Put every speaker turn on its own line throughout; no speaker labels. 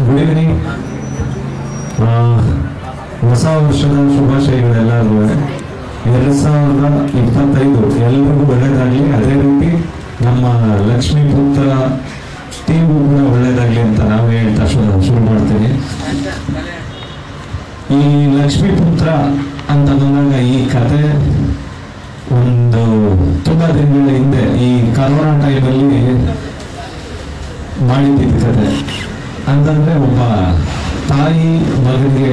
Good evening. ಹೊಸ ವರ್ಷದ ಶುಭಾಶಯಗಳೆಲ್ಲರೂ 2025 ಎಲ್ಲರಿಗೂ ಒಳ್ಳೇದಾಗಲಿ. ಅದೇ ರೀತಿ ನಮ್ಮ ಲಕ್ಷ್ಮೀಪುತ್ರ ಟೀಮು ಕೂಡ ಒಳ್ಳೇದಾಗಲಿ ಅಂತ ನಾವು ಹೇಳ್ತಾ ಶುರು ಮಾಡ್ತೀವಿ. ಈ ಲಕ್ಷ್ಮೀಪುತ್ರ ಅಂತ ಬಂದಾಗ ಈ ಕತೆ ಒಂದು ತುಂಬ ದಿನಗಳ ಹಿಂದೆ ಈ ಕರೋನಾ ಟೈಮಲ್ಲಿ ಮಾಡಿದ್ದ ಕತೆ. ಅಂತಂದ್ರೆ ಒಬ್ಬ ತಾಯಿ ಮಗನಿಗೆ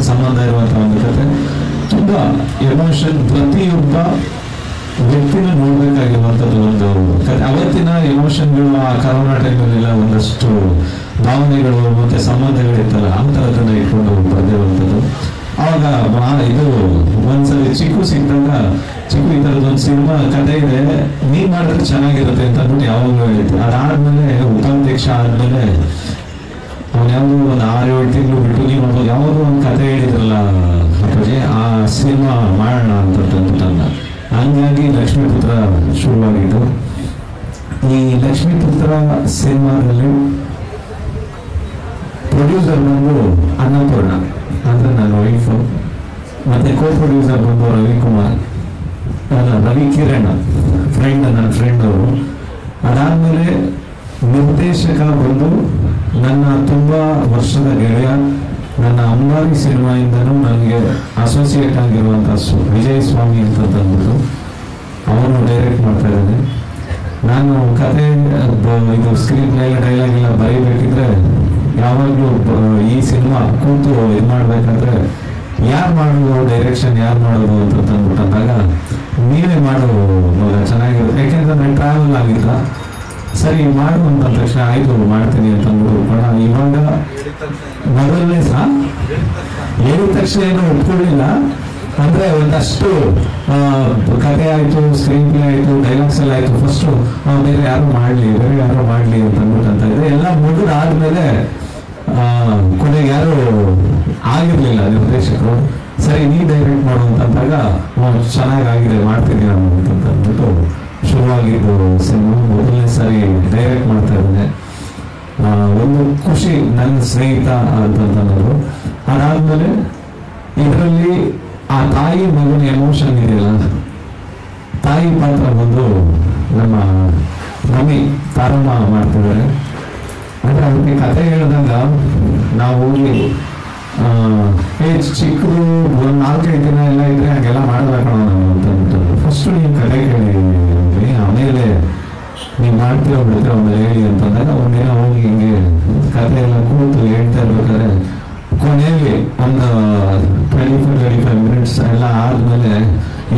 ಸಂಬಂಧ ಇರುವಂತಹ ಒಂದು ಕತೆ. ತುಂಬಾ ಎಮೋಷನ್, ಪ್ರತಿಯೊಬ್ಬ ವ್ಯಕ್ತಿನ ನೋಡ್ಬೇಕಾಗಿರುವಂಥದ್ದು ಒಂದು ಕತೆ. ಅವತ್ತಿನ ಎಮೋಷನ್ಗಳು ಆ ಕರೋನಾ ಟೈಮಲ್ಲೆಲ್ಲ ಒಂದಷ್ಟು ಭಾವನೆಗಳು ಮತ್ತೆ ಸಂಬಂಧಗಳಿತ್ತಲ್ಲ, ಅಂತರದನ್ನ ಇಟ್ಕೊಂಡು ಬರ್ದಿರುವಂಥದ್ದು. ಆವಾಗ ಇದು ಒಂದ್ಸರಿ ಚಿಕ್ಕು ಸಿಕ್ಕಿದಾಗ, ಚಿಕ್ಕು ಈ ಥರದೊಂದು ಸಿನಿಮಾ ಕತೆ ಇದೆ, ನೀನ್ ಮಾಡಿದ್ರೆ ಚೆನ್ನಾಗಿರುತ್ತೆ ಅಂತ ಅಂದ್ಬಿಟ್ಟು ಯಾವಾಗಲೂ ಹೇಳಿದ್ದೆ. ಅದಾದ್ಮೇಲೆ ಉಪಾಧ್ಯಕ್ಷ ಆದ್ಮೇಲೆ ಅವ್ನು ಯಾವುದು ಒಂದು 6-7 ತಿಂಗಳು ಬಿಟ್ಟು ನೀವು ಯಾವುದೋ ಒಂದು ಕತೆ ಹೇಳಿದ್ರಲ್ಲ ಅಪ್ಪಾಜಿ, ಆ ಸಿನಿಮಾ ಮಾಡೋಣ ಅಂತಂದ. ಹಂಗಾಗಿ ಲಕ್ಷ್ಮೀಪುತ್ರ ಶುರುವಾಗಿದ್ದು. ಈ ಲಕ್ಷ್ಮೀಪುತ್ರ ಸಿನಿಮಾದಲ್ಲಿ ಪ್ರೊಡ್ಯೂಸರ್ ಬಂದು ಅನ್ನಪೂರ್ಣ ಅಂದ್ರೆ ನನ್ನ ವೈಫು, ಮತ್ತೆ ಕೋ ಪ್ರೊಡ್ಯೂಸರ್ ಬಂದು ರವಿ ಕಿರಣ್ ಫ್ರೆಂಡ್, ನನ್ನ ಫ್ರೆಂಡ್ ಅವರು. ಅದಾದ್ಮೇಲೆ ನಿರ್ದೇಶಕ ಬಂದು ನನ್ನ ತುಂಬಾ ವರ್ಷದ ಗೆಳೆಯ, ನನ್ನ ಅಂಬಾರಿ ಸಿನಿಮಾಯಿಂದನೂ ನನಗೆ ಅಸೋಸಿಯೇಟ್ ಆಗಿರುವಂತ ವಿಜಯ್ ಸ್ವಾಮಿ ಅಂತ ತಂದ್ಬಿಟ್ಟು ಅವನು ಡೈರೆಕ್ಟ್ ಮಾಡ್ತಾ ಇದ್ದಾನೆ. ನಾನು ಕತೆ ಇದು ಸ್ಕ್ರೀನ್ ಪ್ಲೇ ಡೈಲಾಗ್ ಎಲ್ಲ ಬರೀಬೇಕಿದ್ರೆ ಯಾವಾಗಲೂ ಈ ಸಿನಿಮಾ ಕೂತು ಇದು ಮಾಡ್ಬೇಕಾದ್ರೆ ಯಾರು ಮಾಡೋದು ಡೈರೆಕ್ಷನ್, ಯಾರು ಮಾಡೋದು ಅಂತ ತಂದ್ಬಿಟ್ಟು ಅಂದಾಗ ನೀವೇ ಮಾಡು ಚೆನ್ನಾಗಿರುತ್ತೆ. ಯಾಕೆಂದ್ರೆ ನಾನು ಟ್ರಾವೆಲ್ ಆಗಿಲ್ಲ, ಸರಿ ಮಾಡು ಅಂತ ತಕ್ಷಣ ಆಯ್ತು ಮಾಡ್ತೀನಿ ಅಂತ ಅಂದ್ಬಿಟ್ಟು ಇವಾಗ ಮೊದಲನೇ ಹೇಳಿದ ತಕ್ಷಣ ಏನು ಒಪ್ಕೊಳ್ಳಿಲ್ಲ. ಅಂದ್ರೆ ಒಂದಷ್ಟು ಕಥೆ ಆಯ್ತು, ಸ್ಕ್ರೀನ್ ಪ್ಲೇ ಆಯ್ತು, ಡೈಲಾಗ್ಸ್ ಎಲ್ಲ ಆಯ್ತು. ಫಸ್ಟ್ ಬೇರೆ ಯಾರು ಮಾಡ್ಲಿ ಅಂತ ಅಂದ್ಬಿಟ್ಟು ಅಂತ ಇದೆ. ಎಲ್ಲ ಮುಗಿದಾದ್ಮೇಲೆ ಕೊನೆಗೆ ಯಾರು ಆಗಿರ್ಲಿಲ್ಲ ನಿರ್ದೇಶಕರು. ಸರಿ ನೀ ಡೈರೆಕ್ಟ್ ಮಾಡು ಅಂತಂದಾಗ ಚೆನ್ನಾಗಾಗಿದೆ ಮಾಡ್ತೀನಿ ನಾನು ಅಂತ ಅಂದ್ಬಿಟ್ಟು ಶುರುವಾಗಿದ್ದು ಸಿನಿಮಾ. ಮೊದಲನೇ ಸರಿ ಡೈರೆಕ್ಟ್ ಮಾಡ್ತಾ ಇದ್ದೇನೆ. ಒಂದು ಖುಷಿ, ನನ್ನ ಸ್ನೇಹಿತ ಅಂತಂದ್ರು. ಅದಾದ್ಮೇಲೆ ಇದರಲ್ಲಿ ಆ ತಾಯಿ ಮಗನ ಎಮೋಷನ್ ಇದೆಯಲ್ಲ, ತಾಯಿ ಪಾತ್ರ ಬಂದು ನಮ್ಮ ಮಮ್ಮಿ ತಾರಮ್ಮ ಮಾಡ್ತಿದ್ದಾರೆ. ಅಂದ್ರೆ ಅವ್ರಿಗೆ ಕತೆ ಹೇಳಿದಾಗ ನಾವು ಹೋಗಿ ಚಿಕ್ಕದು ಒಂದು 4-5 ದಿನ ಎಲ್ಲ ಇದ್ರೆ ಹಾಗೆಲ್ಲ ಮಾಡ್ಬೇಕಣ ನಾವು ಅಂತಂದ್ಬಿಟ್ಟು ಫಸ್ಟ್ ನೀವು ಕತೆ ಕೇಳಿ, ಆಮೇಲೆ ನೀವು ಮಾಡ್ತೀರೋ ಬಿಡ್ತೀರೋ ಆಮೇಲೆ ಹೇಳಿ ಅಂತಂದಾಗ ಒಂದಿನ ಹೋಗಿ ಹಿಂಗೆ ಕತೆ ಎಲ್ಲ ಕೂತು ಹೇಳ್ತಾ ಇರ್ಬೇಕಾದ್ರೆ ಕೊನೆಯಲ್ಲಿ ಒಂದು 25 ಮಿನಿಟ್ಸ್ ಎಲ್ಲ ಆದ್ಮೇಲೆ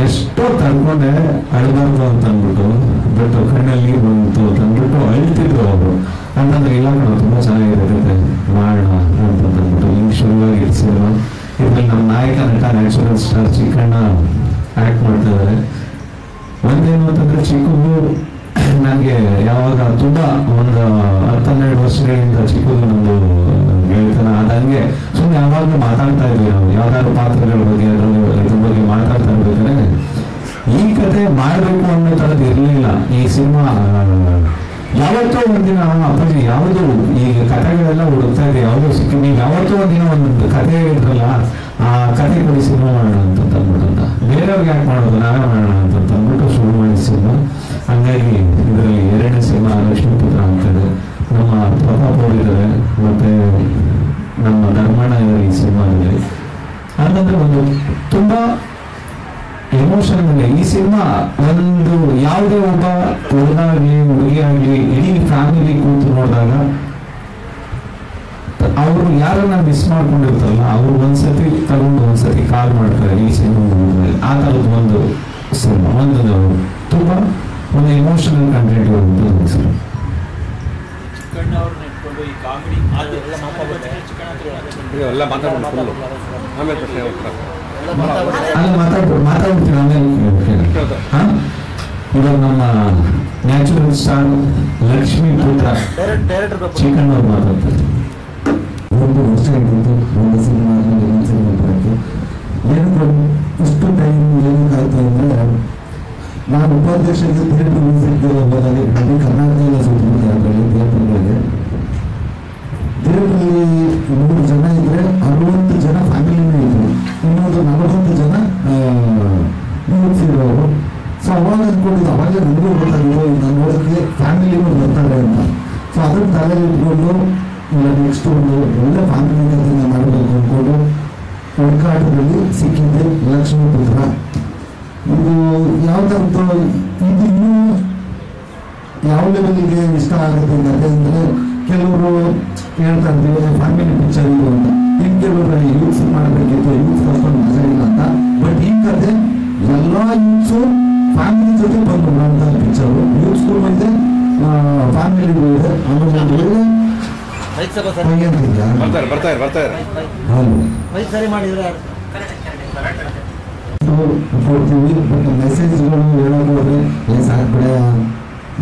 ಎಷ್ಟೋ ತಡ್ಕೊಂಡೆ ಅಳಬಾರ್ದು ಅಂತ ಅಂದ್ಬಿಟ್ಟು, ಬಟ್ ಕಣ್ಣಲ್ಲಿ ನೀರು ಬಂತು ಅಂತಂದ್ಬಿಟ್ಟು ಅಳ್ತಿದ್ರು ಅವರು. ಅಂತಂದ್ರೆ ಇಲ್ಲ ಕಣ ತುಂಬಾ ಚೆನ್ನಾಗಿರುತ್ತೆ ಮಾಡೋಣ ಅಂತಂದ್ಬಿಟ್ಟು ಹಿಂಗೆ ಶುರುವಾಗಿ ಸಿನಿಮಾ. ಇದ್ರಲ್ಲಿ ನಮ್ಮ ನಾಯಕ ನಟ ನ್ಯಾಚುರಲ್ ಸ್ಟಾರ್ ಚಿಕ್ಕಣ್ಣ ಆಕ್ಟ್ ಮಾಡ್ತಾ ಇದ್ದಾರೆ. ಒಂದೇನು ಅಂತಂದ್ರೆ ಚಿಕ್ಕದು ನನಗೆ ಯಾವಾಗ ತುಂಬಾ ಒಂದು 10-12 ವರ್ಷಗಳಿಂದ ಚಿಕ್ಕದು ನಮ್ದು ಗೆಳೆತನ ಆದಂಗೆ ಸುಮ್ಮನೆ ಯಾವಾಗಲೂ ಮಾತಾಡ್ತಾ ಇದ್ವಿ ನಾವು ಯಾವ್ದಾದ್ರು ಪಾತ್ರಗಳ ಬಗ್ಗೆ ಇದ್ರ ಬಗ್ಗೆ ಮಾತಾಡ್ತಾ ಇರ್ಬೇಕಾದ್ರೆ ಈ ಕತೆ ಮಾಡ್ಬೇಕು ಅನ್ನೋ ಥರದ್ದು ಇರಲಿಲ್ಲ. ಈ ಸಿನಿಮಾ ಯಾವತ್ತೋ ಒಂದಿನ ಅಪ್ಪಾಜಿ ಯಾವುದು ಈಗ ಕಥೆಗಳೆಲ್ಲ ಹುಡುಕ್ತಾ ಇದೆ, ಯಾವುದೋ ಸಿಕ್ಕಿ ನೀವು ಯಾವತ್ತೋ ಒಂದಿನ ಒಂದು ಕತೆ ಹೇಳಿದ್ರಲ್ಲ, ಆ ಕತೆ ಕೊಡಿ ಸಿನಿಮಾ ಮಾಡೋಣ ಅಂತ ಅಂದ್ಬಿಟ್ಟು ಬೇರೆಯವ್ರಿಗೆ ಯಾಕೆ ಮಾಡೋದು, ನಾವೇ ಮಾಡೋಣ ಅಂತ ಅಂದ್ಬಿಟ್ಟು ಶುರು ಮಾಡಿ ಸಿನಿಮಾ. ಹಂಗಾಗಿ ಇದರಲ್ಲಿ 2ನೇ ಸಿನಿಮಾ ಲಕ್ಷ್ಮೀಪುತ್ರ ಅಂತಿದೆ. ನಮ್ಮ ಪ್ರತಾಪ್ ಅವರಿದ್ದಾರೆ, ಮತ್ತೆ ನಮ್ಮ ಧರ್ಮಣ್ಣ ಇದ್ದಾರೆ ಈ ಸಿನಿಮಾದಲ್ಲಿ. ಅಂತಂದ್ರೆ ಒಂದು ತುಂಬಾ ಎಮೋಷನ್ ಇದೆ ಈ ಸಿನಿಮಾ. ಒಂದು ಯಾವುದೇ ಒಬ್ಬ ಹುಡುಗಾಗ್ಲಿ ಹುಡುಗಿಯಾಗ್ಲಿ ಇಡೀ ಫ್ಯಾಮಿಲಿ ಕೂತು ನೋಡಿದಾಗ ಅವರು ಯಾರನ್ನ ಮಿಸ್ ಮಾಡ್ಕೊಂಡಿರ್ತಾರಲ್ಲ, ಅವ್ರು ಒಂದ್ಸತಿ ತಗೊಂಡು ಒಂದ್ಸತಿ ಕಾಲ್ ಮಾಡ್ತಾರೆ ಈ ಸಿನಿಮಾ ಮೇಲೆ. ಆ ಥರದ್ದು ಒಂದು ಸಿನಿಮಾ, ಒಂದು ತುಂಬಾ ಒಂದು ಎಮೋಷನಲ್ ಕಂಟೆಂಟ್ ಇರುವಂಥದ್ದು ಸಿನಿಮಾ. ಮಾತಾಡ್ತೀನಿ ಆಮೇಲೆ. ಇವಾಗ ನಮ್ಮ ನ್ಯಾಚುರಲ್ ಸ್ಟಾರ್ ಲಕ್ಷ್ಮೀಪುತ್ರ ಚಿಕ್ಕಣ್ಣ ಅವ್ರು ಮಾತಾಡ್ತಾರೆ.
1 ವರ್ಷ ಆಗಿದ್ದು ಒಂದು ಸಿನಿಮಾ ಆದ್ಮೇಲೆ ಒಂದು ಸಿನಿಮಾ ಬರೋಕ್ಕೆ ಏನಕ್ಕೆ ಇಷ್ಟು ಟೈಮ್ ಏನಕ್ಕಾಯ್ತು ಅಂದರೆ, ನಾನು ಉಪಾಧ್ಯಕ್ಷರಿಗೆ ಥಿಯೇಟರ್ ಮ್ಯೂಸಿಕ್ ಹೋದಾಗ ಇಡೀ ಕರ್ನಾಟಕ ಎಲ್ಲ ಸುತ್ತಬಿಟ್ಟು ಅದರಲ್ಲಿ ಥಿಯೇಟರ್ಗಳಿಗೆ ಥಿಯೇಟ್ರಲ್ಲಿ 100 ಜನ ಇದ್ರೆ 60 ಜನ ಫ್ಯಾಮಿಲಿನೇ ಇದ್ರು, ಇನ್ನೊಂದು 40 ಜನ ಯೂತ್ಸ್ ಇರೋರು. ಸೊ ಅವಾಗ ಅಂದ್ಕೊಂಡಿದ್ದು, ಅವಾಗಲೇ ನನಗೂ ಗೊತ್ತಾಗಿದ್ದು ನಾನು ನೋಡೋಕ್ಕೆ ಫ್ಯಾಮಿಲಿನೂ ಬರ್ತಾರೆ ಅಂತ. ಸೊ ಅದನ್ನು ತಲೆ ಇಟ್ಕೊಂಡು ಇಲ್ಲ ನೆಕ್ಸ್ಟ್ ಒಂದು ಒಳ್ಳೆ ಫ್ಯಾಮಿಲಿ ಕಥೆನ ಮಾಡಬೇಕು ಅಂದ್ಕೊಂಡು ಹುಡುಕಾಟದಲ್ಲಿ ಸಿಕ್ಕಿದ್ದೆ ಲಕ್ಷ್ಮೀಪುತ್ರ. ಇದು ಯಾವ ಥರದ್ದು, ಇದು ಇನ್ನೂ ಯಾವ ಲೆವೆಲ್ಗೆ ಇಷ್ಟ ಆಗುತ್ತೆ ಕತೆ ಅಂದರೆ, ಕೆಲವರು ಹೇಳ್ತಾ ಇರ್ತೀವಿ ಫ್ಯಾಮಿಲಿ ಪಿಕ್ಚರ್ ಇದು ಅಂತ, ಇನ್ನು ಕೆಲವರು ಯೂತ್ಸ್ ಮಾಡಬೇಕಿತ್ತು, ಯೂತ್ಸ್ ಅಷ್ಟೊಂದು ಮಜಾ ಇಲ್ಲ ಅಂತ. ಬಟ್ ಈ ಕತೆ ಎಲ್ಲ ಯೂತ್ಸು ಫ್ಯಾಮಿಲಿ ಜೊತೆ ಬಂದು ನೋಡಿದ ಪಿಕ್ಚರು. ಯೂತ್ಸ್ಗೂ ಇದೆ, ಫ್ಯಾಮಿಲಿಗೂ ಇದೆ. ಆಮೇಲೆ ಒಂದು ಒಳ್ಳೆ ಕೊಡ್ತೀವಿ. ಬಟ್ ಮೆಸೇಜ್ಗಳು ಹೇಳೋದು ಹೋದ್ರೆ ಸಾಕ್ಬಿಡ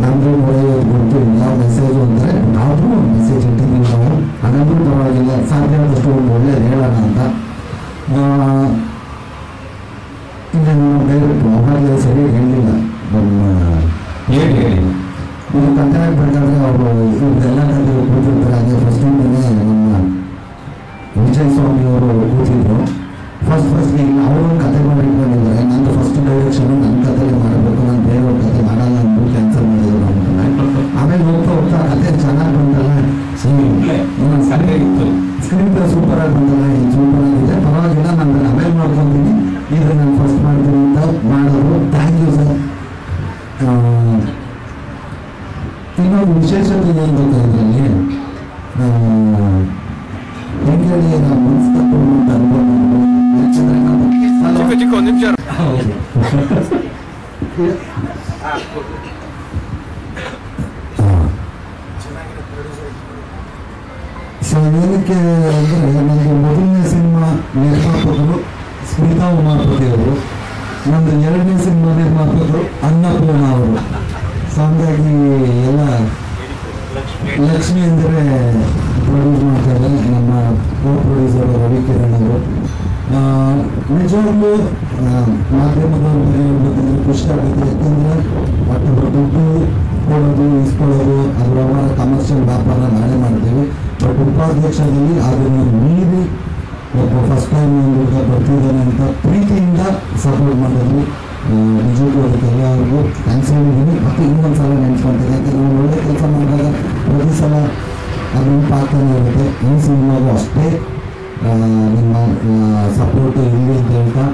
ನಮ್ದು ನೋಡೋದು ಗೊತ್ತು ಯಾವ ಮೆಸೇಜು ಅಂದರೆ ನಾವು ಮೆಸೇಜ್ ಇಟ್ಟಿದ್ದೀವಿ ನಾವು, ಅದನ್ನು ಪರವಾಗಿಲ್ಲ, ಸಾಧ್ಯ ಆದಷ್ಟು ಒಂದು ಒಳ್ಳೆಯದು ಹೇಳೋಣ ಅಂತ. ಈಗ ನಾವು ಡೈರೆಕ್ಟ್ ಅವಾಗಲೇ ಸರಿ ಹೇಳಿಲ್ಲ, ಹೇಳಿ ಇದು ಕತೆ ಆಗ್ಬೇಕಾದ್ರೆ ಅವರು ಇವ್ರದ್ದೆಲ್ಲ ಕತೆ ಕೂತಿರ್ತಾರೆ. ಅದೇ ಫಸ್ಟ್ ನಮ್ಮ ವಿಜಯ್ ಸ್ವಾಮಿ ಅವರು ಕೂತಿದ್ರು. ಫಸ್ಟ್ ಈಗ ಅವರು ಕತೆ ಮಾಡಿಕೊಂಡಿದ್ದಾರೆ. ನಂದು ಫಸ್ಟ್ ಡೈರೆಕ್ಷನು ನನ್ನ ಕತೆಗೆ ಮಾಡಬೇಕು, ನಾನು ಬೇರೆಯವ್ರ ಕತೆ ಮಾಡಲ್ಲ ಅಂದ್ಬಿಟ್ಟು ಕ್ಯಾನ್ಸಲ್ ಮಾಡಿದ್ರು ಅಂತಾನೆ. ಆಮೇಲೆ ಹೋಗ್ತಾ ಕತೆ ಚೆನ್ನಾಗಿ ಬಂದಲ್ಲ, ಸ್ಕ್ರೀನ್ ಪ್ಲೇ ಸೂಪರ್ ಆಗಿ ಬಂದಲ್ಲ, ಇದು ಸೂಪರ್ ಆಗಿದೆ, ಪರವಾಗಿಲ್ಲ, ನಾನು ಆಮೇಲೆ ಮಾಡ್ಕೊತೀನಿ, ಇದು ನಾನು ಫಸ್ಟ್ ಮಾಡ್ತೀನಿ ಅಂತ ಮಾಡೋರು. Thank you sir. ಇನ್ನೊಂದು ವಿಶೇಷತೆ ಏನು ಗೊತ್ತಾ ಇದರಲ್ಲಿ, ಹೆಂಗೆ ಹೇಳಿ ನಾವು ಮನ್ಸು ತಗೊಂಡು ಅನ್ಬೋದು. ಸೊ ಏನಕ್ಕೆ ಅಂದರೆ, ನನಗೆ ಮೊದಲನೇ ಸಿನಿಮಾ ನಿರ್ಮಾಪಕರು ಸ್ಮಿತಾ ಉಮಾಪತಿ ಅವರು, ನಂದು 2ನೇ ಸಿನಿಮಾ ನಿರ್ಮಾಪಕರು ಅನ್ನಪೂರ್ಣ ಅವರು. ಸೊ ಹಂಗಾಗಿ ಎಲ್ಲ ಲಕ್ಷ್ಮಿ ಅಂದರೆ ಪ್ರೊಡ್ಯೂಸ್ ಮಾಡ್ತಾರೆ ನಮ್ಮ ಕೋ ಪ್ರೊಡ್ಯೂಸರ್ ರವಿಕಿರಣ್ ಅವರು. ನಿಜವಾಗ್ಲೂ ಮಾಧ್ಯಮದವ್ರ ಬಗ್ಗೆ ಹೇಳ್ಬೇಕಂದ್ರೆ ಖುಷಿ ಆಗುತ್ತೆ. ಯಾಕೆಂದರೆ ಒಟ್ಟು ದುಡ್ಡು ಕೊಡೋದು ಇಸ್ಕೊಳ್ಳೋದು ಅದ್ರ ವ್ಯವಹಾರ ಕಮರ್ಷಿಯಲ್ ವ್ಯಾಪಾರ ನಾಳೆ ಮಾಡ್ತೀವಿ. ಬಟ್ ಉಪಾಧ್ಯಕ್ಷರಲ್ಲಿ ಅದನ್ನು ಮೀರಿ ಒಬ್ಬ ಫಸ್ಟ್ ಟೈಮ್ ಒಂದು ಹುಡುಗ ಬರ್ತಿದ್ದಾನೆ ಅಂತ ಪ್ರೀತಿಯಿಂದ ಸಪೋರ್ಟ್ ಮಾಡೋದು. ನಿಜಕ್ಕೂ ಅದಕ್ಕೆ ಎಲ್ಲರಿಗೂ ಥ್ಯಾಂಕ್ಸ್ ಹೇಳಿದ್ದೀನಿ. ಮತ್ತು ಇನ್ನೊಂದು ಸಲ ನೆನೆಸ್ಕೊಳ್ತೀನಿ, ಯಾಕಂದರೆ ನಾವು ಒಳ್ಳೆ ಕೆಲಸ ಮಾಡಿದಾಗ ಪ್ರತಿ ಸಲ ಅದು ನೆನಪಾಗ್ತಾನೆ ಇರುತ್ತೆ. ಈ ಸಿನಿಮಾಗೂ ಅಷ್ಟೇ ನಿಮ್ಮ ಸಪೋರ್ಟ್ ಇರಲಿ ಅಂತ ಹೇಳ್ತಾ,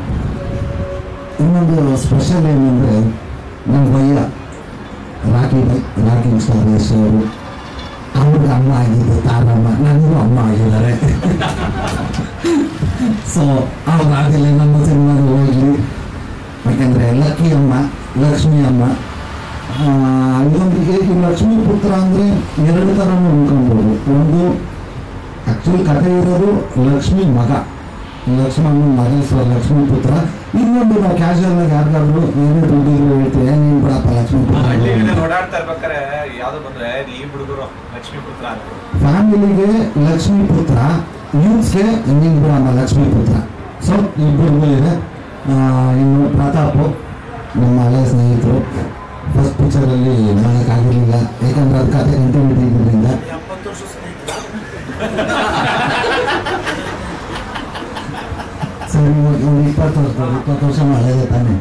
ಇನ್ನೊಂದು ಸ್ಪೆಷಲ್ ಏನಂದರೆ ನನ್ನ ಭಯ್ಯ ರಾಕಿ ಸ್ಟಾರ್ ಯಶ್ ಅವರು, ಅವ್ರಿಗೆ ಅಮ್ಮ ಆಗಿದ್ದು ತಾರಮ್ಮ, ನನಗೂ ಅಮ್ಮ ಆಗಿದ್ದಾರೆ. ಸೊ ಅವ್ರಾಗಲಿ ನಮ್ಮ ಸಿನಿಮಾಗೆ ಹೋಗಲಿ, ಯಾಕೆಂದರೆ ಲಕ್ಕಿ ಅಮ್ಮ, ಲಕ್ಷ್ಮಿ ಅಮ್ಮ. ಇದೊಂದು ಈ ಲಕ್ಷ್ಮೀ ಪುತ್ರ ಅಂದರೆ 2 ಥರನೂ ಅನ್ಕೊಳ್ಬೋದು. ಒಂದು ಆ್ಯಕ್ಚುಲಿ ಕಥೆ ಇರೋದು ಲಕ್ಷ್ಮಿ ಮಗ, ಲಕ್ಷ್ಮಣ ಮಗ, ಲಕ್ಷ್ಮೀ ಪುತ್ರ. ಇನ್ನೊಂದು ನಾವು ಕ್ಯಾಶುವಲ್ ಆಗಿ ಯಾರಿಗಾದ್ರು ಏನೇ ದುಡ್ಡಿದ್ರು ಹೇಳ್ತೀವಿ, ನೀನು ಬಿಡಪ್ಪ ಲಕ್ಷ್ಮೀ ಪುತ್ರ. ಫ್ಯಾಮಿಲಿಗೆ ಲಕ್ಷ್ಮೀ ಪುತ್ರ, ಯೂತ್ಸ್ಗೆ ನೀನು ಬಿಡಮ್ಮ ಲಕ್ಷ್ಮೀ ಪುತ್ರ. ಸೊ ಇಬ್ಬರಿಗೂ ಇದೆ. ಇನ್ನು ಪ್ರತಾಪ್ ನಮ್ಮ ಹಳೆಯ ಸ್ನೇಹಿತರು, ಫಸ್ಟ್ ಪಿಕ್ಚರಲ್ಲಿ ಮಾಡೋಕ್ಕಾಗಿರಲಿಲ್ಲ, ಯಾಕಂದ್ರೆ ಅದು ಕತೆ ಕಂಟಿನ್ಯೂಟಿ ಇದ್ರಿಂದ. ಸರಿ, ಒಂದು 20 ವರ್ಷ ಹಳೆಯದೇ ತಾನೆ.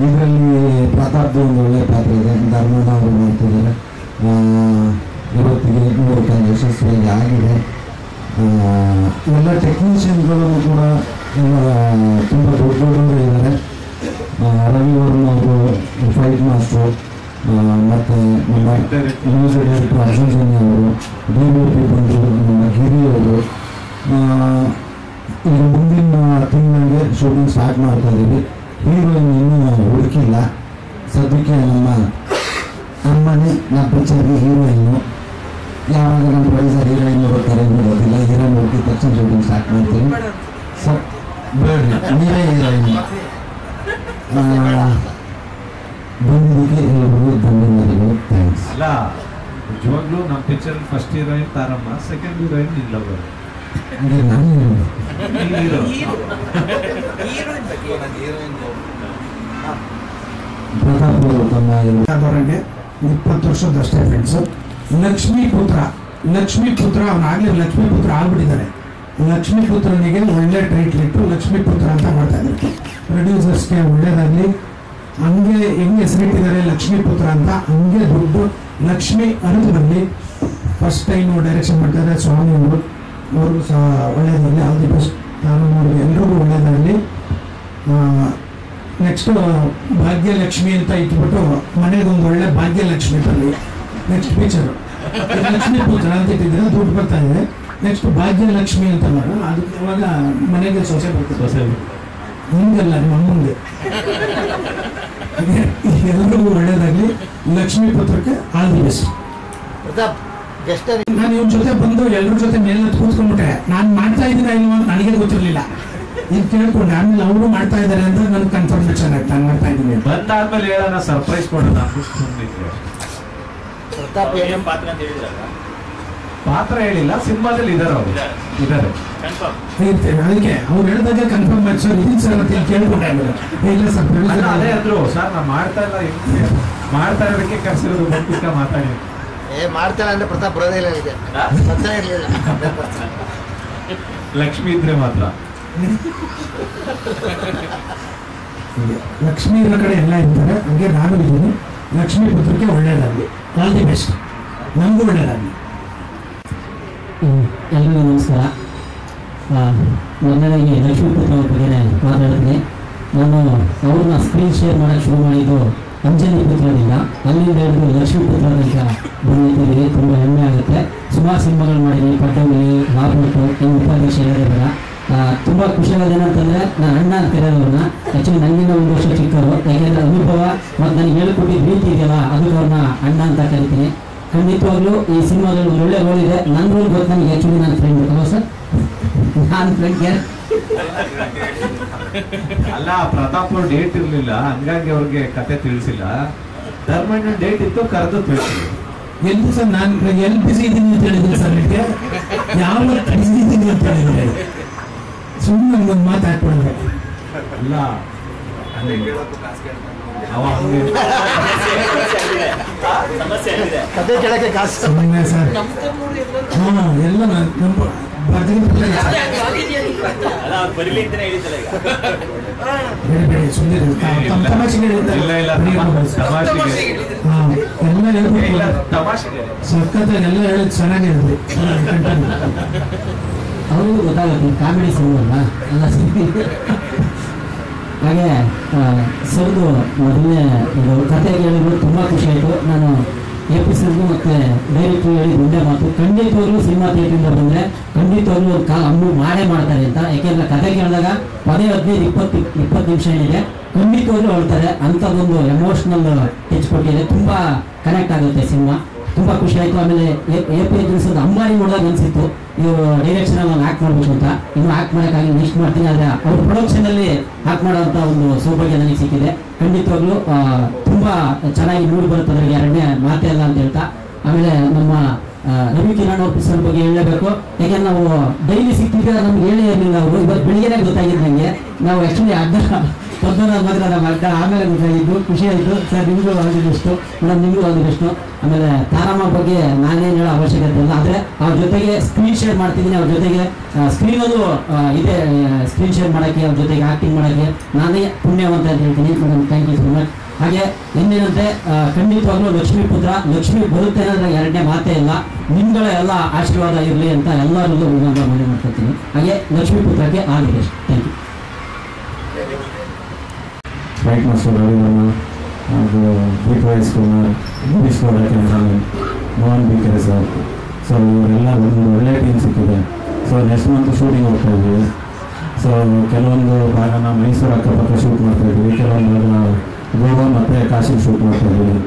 ಇದರಲ್ಲಿ ಪ್ರತಾಪ್ದು ಒಂದು ಒಳ್ಳೆಯ ಪಾತ್ರ ಇದೆ, ಧರ್ಮಣ್ಣ ಅವರು ಮಾಡ್ತಿದ್ದಾರೆ. ಇವತ್ತಿಗೆ 3 ಯಶಸ್ವಿಯಾಗಿ ಆಗಿದೆ. ಎಲ್ಲ ಟೆಕ್ನಿಷಿಯನ್ಗಳು ಕೂಡ ಎಲ್ಲ ತುಂಬ ದೊಡ್ಡವರು ಇದ್ದಾರೆ. ರವಿ ವರ್ಮ ಅವರು ಫೈಟ್ ಮಾಸ್ಟ್ರು, ಮತ್ತು ನಮ್ಮ ಮ್ಯೂಸಿಕ್ ಡೈರೆಕ್ಟರ್ ಅರ್ಜುನ್ ಜನಿ ಅವರು, DOP ಬಂದರು ನಮ್ಮ ಗಿರಿ ಅವರು. ಈಗ ಮುಂದಿನ ತಿಂಗಳಿಗೆ ಶೂಟಿಂಗ್ ಸ್ಟಾರ್ಟ್ ಮಾಡ್ತಾ ಇದ್ದೀವಿ. ಹೀರೋಯಿನ್ ಇನ್ನೂ ಹುಡುಕಿಲ್ಲ, ಸದ್ಯಕ್ಕೆ ನಮ್ಮ ಅಮ್ಮನೇ ನಮ್ಮ ಪಿಕ್ಚರ್ಗೆ ಹೀರೋಯಿನ್ನು. ಯಾವಾಗ ನಮ್ಮ ಪ್ರೊಡ್ಯೂಸರ್ ಹೀರೋಯಿನ್ ಬರ್ತಾರೆ ಅಂತ ಗೊತ್ತಿಲ್ಲ. ಹೀರೋಯಿನ್ ಹುಡುಕಿದ ತಕ್ಷಣ ಶೂಟಿಂಗ್ ಸ್ಟಾರ್ಟ್ ಮಾಡ್ತೀವಿ. ಸೊ ಬೇಡ್ರಿ, ನೀವೇ ಹೀರೋಯಿನ್. ಬಂದಿದ್ದಕ್ಕೆ ಎಲ್ಲರಿಗೂ ಧನ್ಯವಾದಗಳು, ಥ್ಯಾಂಕ್ಸ್.
ಅಲ್ಲ, ನಿಜವಾಗ್ಲೂ ನಮ್ಮ picture first heroine ತಾರಮ್ಮ, second heroine ನಿಲ್ಲ ಅವರು.
ಅಂದರೆ ನಾನು ಪ್ರತಾಪ್ ಅವರು ತಮ್ಮ
20 ವರ್ಷದಷ್ಟೇ ಫ್ರೆಂಡ್ಸು. ಲಕ್ಷ್ಮೀ ಪುತ್ರ ಲಕ್ಷ್ಮೀಪುತ್ರ, ಅವನಾಗಲೇ ಲಕ್ಷ್ಮೀಪುತ್ರ ಆಗ್ಬಿಟ್ಟಿದ್ದಾರೆ. ಲಕ್ಷ್ಮೀಪುತ್ರನಿಗೆ ಒಳ್ಳೆ ಟೈಟ್ಲ್ ಇಟ್ಟು ಲಕ್ಷ್ಮೀಪುತ್ರ ಅಂತ ಮಾಡ್ತಾ ಇದ್ದಾರೆ. ಪ್ರೊಡ್ಯೂಸರ್ಸ್ಗೆ ಒಳ್ಳೇದಾಗಲಿ. ಹಂಗೆ ಹೆಂಗೆ ಹೆಸರಿಟ್ಟಿದ್ದಾರೆ ಲಕ್ಷ್ಮೀಪುತ್ರ ಅಂತ, ಹಂಗೆ ದುಡ್ಡು ಲಕ್ಷ್ಮಿ ಅರಿದು ಬರಲಿ. ಫಸ್ಟ್ ಟೈಮು ಡೈರೆಕ್ಷನ್ ಮಾಡ್ತಾರೆ ಸ್ವಾಮಿ ಅವರು, ಅವ್ರಿಗೂ ಸಹ ಒಳ್ಳೇದಾಗಲಿ. All the best. ನಾನು ಅವ್ರಿಗೆ ಎಲ್ರಿಗೂ ಒಳ್ಳೇದಾಗಲಿ. ನೆಕ್ಸ್ಟು ಭಾಗ್ಯಲಕ್ಷ್ಮಿ ಅಂತ ಇಟ್ಬಿಟ್ಟು ಮನೆಗೊಂದು ಒಳ್ಳೆ ಭಾಗ್ಯಲಕ್ಷ್ಮಿ ಬರಲಿ. ನೆಕ್ಸ್ಟ್ ಪಿಕ್ಚರು ಲಕ್ಷ್ಮೀಪುತ್ರ ಅಂತ ಇಟ್ಟಿದ್ರೆ ದುಡ್ಡು ಬರ್ತಾ ಇದೆ. ನೆಕ್ಸ್ಟ್ ಭಾಗ್ಯಲಕ್ಷ್ಮಿ ಅಂತ ಮಾಡು, ಅದಕ್ಕೆ ಇವಾಗ ಮನೆಗೆ ಸೊಸೆ ಬರ್ತದೆ. ಹಿಂಗಲ್ಲ ನಿಮ್ಮ ಅಮ್ಮಂಗೆ. ಎಲ್ಲರಿಗೂ ಒಳ್ಳೇದಾಗಲಿ. ಲಕ್ಷ್ಮೀಪುತ್ರಕ್ಕೆ ಆಲ್ ದಿ ಬೆಸ್ಟ್. ನಾನು ಇವ್ರ ಜೊತೆ ಬಂದು ಎಲ್ಲರ ಜೊತೆ ಮೇಲೆ ಕೂತ್ಕೊಂಡ್ಬಿಟ್ಟೆ. ನಾನು ಮಾಡ್ತಾ ಇದ್ದೀನ ಇಲ್ವ ಅಂತ ನನಗೆ ಗೊತ್ತಿರಲಿಲ್ಲ. ಇದು ಕೇಳ್ಕೊಂಡೆ. ಆಮೇಲೆ ಅವರು ಮಾಡ್ತಾ ಇದ್ದಾರೆ ಅಂತ ನನಗೆ ಕನ್ಫರ್ಮೇಶನ್ ಆಯ್ತು ನಾನು ಮಾಡ್ತಾ ಇದ್ದೀನಿ.
ಬಂದಾದ್ಮೇಲೆ ಹೇಳೋಣ, ಸರ್ಪ್ರೈಸ್ ಕೊಡೋಣ. ಪಾತ್ರ ಹೇಳಿಲ್ಲ, ಸಿನಿಮಾದಲ್ಲಿ ಇದ್ದಾರೆ ಅವರು, ಇದ್ದಾರೆ.
ಅದಕ್ಕೆ ಅವ್ರು ಹೇಳಿದಾಗ ಕನ್ಫರ್ಮ್ ಆಯ್ತು ಸರ್, ಇದೀನಿ ಸರ್ ಅಂತ ಕೇಳ್ಕೊಂಡೆ. ಇಲ್ಲ ಸರ್
ಅದೇ ಅಂದ್ರು, ಸರ್ ನಾ ಮಾಡ್ತಾ ಇಲ್ಲ, ಮಾಡ್ತಾ ಇರೋದಕ್ಕೆ ಕರ್ಸಿರೋದು ಬಂದ್ಬಿಟ್ಟ ಮಾತಾಡಿ
ಮಾಡ್ತಾಳೆ ಅಂದ್ರೆ ಪ್ರತಾಪ್ ಬರೋದೇ ಇಲ್ಲ. ಇದೆ
ಲಕ್ಷ್ಮಿ ಇದ್ರೆ ಮಾತ್ರ.
ಲಕ್ಷ್ಮಿ ಇರೋ ಕಡೆ ಎಲ್ಲ ಇರ್ತಾರೆ, ಹಂಗೆ ನಾನು ಇದ್ದೀನಿ. ಲಕ್ಷ್ಮೀ ಪುತ್ರಕ್ಕೆ ಒಳ್ಳೇದಾಗಲಿ. All the best. ನಮಗೂ ಒಳ್ಳೇದಾಗಲಿ.
ಎಲ್ರಿಗೂ ನಮಸ್ಕಾರ. ಮೊದಲನೇದಾಗಿ ಲಕ್ಷ್ಮೀಪುತ್ರ ಅವ್ರ ಬಗ್ಗೆ ಮಾತಾಡ್ತೀನಿ. ನಾನು ಅವ್ರನ್ನ ಸ್ಕ್ರೀನ್ ಶೇರ್ ಮಾಡೋಕ್ಕೆ ಶುರು ಮಾಡಿದ್ದು ಅಂಜನಿ ಪುತ್ರದಿಂದ. ಅಲ್ಲಿಂದ ಹಿಡಿದು ಲಕ್ಷ್ಮೀಪುತ್ರ ತನಕ ಬಂದಿದ್ದೀವಿ. ತುಂಬ ಹೆಮ್ಮೆ ಆಗುತ್ತೆ. ಸುಮಾರು ಸಿನಿಮಾಗಳು ಮಾಡಿದ್ದೀನಿ. ಪಟ್ಟಂಗಿಲಿ, ರಾಬರ್ಟು, ಇನ್ನು ಉಪಾಧ್ಯಕ್ಷ ಹೇಳಿದ್ರೆ ಬೇಡ. ತುಂಬ ಖುಷಿಯಾಗೋದು ಏನಂತಂದರೆ, ನಾನು ಅಣ್ಣ ಅಂತ ಕರೆಯೋರನ್ನ ಆ್ಯಕ್ಚುಲಿ ನನಗಿಂತ 1 ವರ್ಷ ಚಿಕ್ಕವರು. ಯಾಕೆಂದರೆ ಅನುಭವ ಮತ್ತು ನನಗೆ ಹೇಳ್ಕೊಟ್ಟಿದ್ದ ರೀತಿ ಇದೆಯಲ್ಲ, ಅದಕ್ಕೆ ಅವ್ರನ್ನ ಅಣ್ಣ ಅಂತ ಕರಿತೀನಿ. ಖಂಡಿತವಾಗ್ಲೂ ಈ ಸಿನಿಮಾದಲ್ಲಿ ಒಂದು ಒಳ್ಳೆ ರೋಲ್ ಇದೆ. ನನ್ನ ರೋಲ್ ಗೊತ್ತು ನನಗೆ. ಆ್ಯಕ್ಚುಲಿ ನನ್ನ ಫ್ರೆಂಡ್ ಅಲ್ವಾ ಸರ್? ನಾನು ಫ್ರೆಂಡ್ಗೆ
ಅಲ್ಲ, ಪ್ರತಾಪ್ ಅವ್ರ ಡೇಟ್ ಇರ್ಲಿಲ್ಲ, ಹಂಗಾಗಿ ಅವ್ರಿಗೆ ಕತೆ ತಿಳಿಸಿಲ್ಲ. ಧರ್ಮಣ್ಣ ಡೇಟ್ ಇತ್ತು, ಕರೆದು ತಿಳಿಸಿಲ್ಲ.
ಎಲ್ಲಿ ಸರ್ ನಾನು ಎಲ್ಲಿ ಬಿಸಿ ಇದ್ದೀನಿ ಅಂತ ಹೇಳಿದ್ರೆ ಸರ್, ನಿಮಗೆ ಯಾವ ಬಿಸಿ ಇದ್ದೀನಿ ಅಂತ ಹೇಳಿದ್ರೆ ಸುಮ್ಮನೆ ನಮ್ಗೊಂದು ಮಾತಾಡ್ಕೊಂಡ್ರೆ
ಅಲ್ಲ
ಕತೆ ಕೇಳಕ್ಕೆ ಕಾಸು
ಸುಮ್ಮನೆ ಸರ್. ಎಲ್ಲ ನಮ್ಮ ಬೇಡಿ ಸುಮ್ಮನೆ ತಮಾಷೆಗೆ ಸಖತ್ತಾಗಿ ಎಲ್ಲ ಹೇಳಿದ್ ಚೆನ್ನಾಗಿರುತ್ತೆ.
ಅವ್ರಿಗೂ ಗೊತ್ತಾಗುತ್ತೆ ಕಾಮಿಡಿ ಸಿನಿಮಾ ಅಲ್ಲ ಎಲ್ಲ. ಹಾಗೆ ಸರ್ದು ಮೊದಲನೇ ಇದು ಕತೆ ಹೇಳಿದ್ರು ತುಂಬ ಖುಷಿ ಆಯಿತು. ನಾನು ಎಪಿಸೋಡ್ಗೂ ಮತ್ತು ಡೈರೆಕ್ಟ್ರು ಹೇಳಿ ಒಂದೇ ಮಾತು, ಖಂಡಿತವಾಗ್ಲೂ ಸಿನಿಮಾ ಥಿಯೇಟ್ರಿಂದ ಬಂದರೆ ಖಂಡಿತವಾಗ್ಲೂ ಒಂದು ಅಮ್ಮು ಮಾಡೇ ಮಾಡ್ತಾರೆ ಅಂತ. ಯಾಕೆಂದರೆ ಕತೆ ಕೇಳಿದಾಗ 15-20 ನಿಮಿಷ ಏನಿದೆ ಖಂಡಿತವಾಗ್ಲೂ ಹೇಳ್ತಾರೆ. ಅಂಥದ್ದೊಂದು ಎಮೋಷ್ನಲ್ ಟಚ್ ಕೊಟ್ಟಿದೆ. ತುಂಬ ಕನೆಕ್ಟ್ ಆಗುತ್ತೆ ಸಿನಿಮಾ. ತುಂಬ ಖುಷಿ ಆಯಿತು. ಆಮೇಲೆ AP ಅರ್ಜುನ್ ಅಂಬಾರಿ ನೋಡಿದಾಗ ಅನಿಸಿತ್ತು ಇವರು ಡೈರೆಕ್ಷನಲ್ಲಿ ನಾನು ಆ್ಯಕ್ಟ್ ಮಾಡಬೇಕು ಅಂತ. ಇನ್ನೂ ಆ್ಯಕ್ಟ್ ಮಾಡೋಕ್ಕಾಗಿ ನೆಕ್ಸ್ಟ್ ಮಾಡ್ತೀನಿ. ಆದರೆ ಅವ್ರ ಪ್ರೊಡಕ್ಷನಲ್ಲಿ ಆ್ಯಕ್ಟ್ ಮಾಡೋಂಥ ಒಂದು ಸೌಭಾಗ್ಯ ನನಗೆ ಸಿಕ್ಕಿದೆ. ಖಂಡಿತವಾಗ್ಲೂ ತುಂಬ ಚೆನ್ನಾಗಿ ಮೂಡಿ ಬರುತ್ತೆ, ಅದರಲ್ಲಿ ಎರಡನೇ ಮಾತೇ ಅಲ್ಲ ಅಂತ ಹೇಳ್ತಾ. ಆಮೇಲೆ ನಮ್ಮ ರವಿ ಕಿರಣ್ ಅವ್ರ ಪಿಕ್ಚರ್ ಬಗ್ಗೆ ಹೇಳಬೇಕು. ಯಾಕೆಂದ್ರೆ ನಾವು ಡೈಲಿ ಸಿಕ್ತಿದ್ದ ನಮ್ಗೆ ಹೇಳೇ ಇರಲಿಲ್ಲ ಅವರು. ಇವತ್ತು ಬೆಳಿಗ್ಗೆನೇ ಗೊತ್ತಾಗಿದ್ದು ನನಗೆ. ನಾವು ಆ್ಯಕ್ಚುಲಿ ಅಡ್ಡ ಮಾತ್ರ ನಮ್ಮ ಅಡ್ಡ ಆಮೇಲೆ ಗೊತ್ತಾಗಿದ್ದು. ಖುಷಿ ಆಯಿತು ಸರ್. ನಿಮಗೂ ಆಗಿದಷ್ಟು ಮೇಡಮ್, ನಿಮಗೂ ಆಗಿದಷ್ಟು. ಆಮೇಲೆ ತಾರಮ್ಮ ಬಗ್ಗೆ ನಾನೇನು ಹೇಳೋ ಅವಶ್ಯಕತೆ ಇಲ್ಲ. ಆದರೆ ಅವ್ರ ಜೊತೆಗೆ ಸ್ಕ್ರೀನ್ ಶೇರ್ ಮಾಡ್ತಿದ್ದೀನಿ. ಅವ್ರ ಜೊತೆಗೆ ಸ್ಕ್ರೀನಲ್ಲೂ ಇದೆ ಸ್ಕ್ರೀನ್ ಶೇರ್ ಮಾಡೋಕ್ಕೆ, ಅವ್ರ ಜೊತೆಗೆ ಆ್ಯಕ್ಟಿಂಗ್ ಮಾಡೋಕ್ಕೆ ನಾನೇ ಪುಣ್ಯವಂತ ಅಂತ ಹೇಳ್ತೀನಿ. Madam thank you so much. ಹಾಗೆ ಇನ್ನೇನಂತೆ ಖಂಡಿತವಾಗ್ಲೂ ಲಕ್ಷ್ಮೀಪುತ್ರ ಲಕ್ಷ್ಮಿ ಬರುತ್ತೆ ಅನ್ನೋದ್ರ ಎರಡನೇ ಮಾತೇ ಇಲ್ಲ. ನಿಮ್ಗಳ ಎಲ್ಲ ಆಶೀರ್ವಾದ ಇರಲಿ ಅಂತ ಎಲ್ಲರಿಗೂ ಮನೆ ಮಾಡ್ಕೊತೀನಿ. ಹಾಗೆ ಲಕ್ಷ್ಮೀಪುತ್ರಕ್ಕೆ all the best. Thank you.
Fight master Ravivarma ಹಾಗೂ ಬಿಟ್ವೈಸ್ Kumar, Eshwar cameraman, Mohan B K sir. So ಇವರೆಲ್ಲ ಒಂದು ಒಳ್ಳೆಯ ಟೀಮ್ ಸಿಕ್ಕಿದೆ. ಸೊ ನೆಕ್ಸ್ಟ್ ಮಂತ್ ಶೂಟಿಂಗ್ ಹೋಗ್ತಾ ಇದ್ವಿ. ಸೊ ಕೆಲವೊಂದು ಭಾಗನ ಮೈಸೂರು ಅಕ್ಕಪಕ್ಕ ಶೂಟ್ ಮಾಡ್ತಾಯಿದ್ವಿ, ಕೆಲವೊಂದು ಭಾಗ ಗೋವಾ ಮತ್ತು ಕಾಶಿ ಶೂಟ್ ಮಾಡ್ತಾಯಿದ್ವಿ.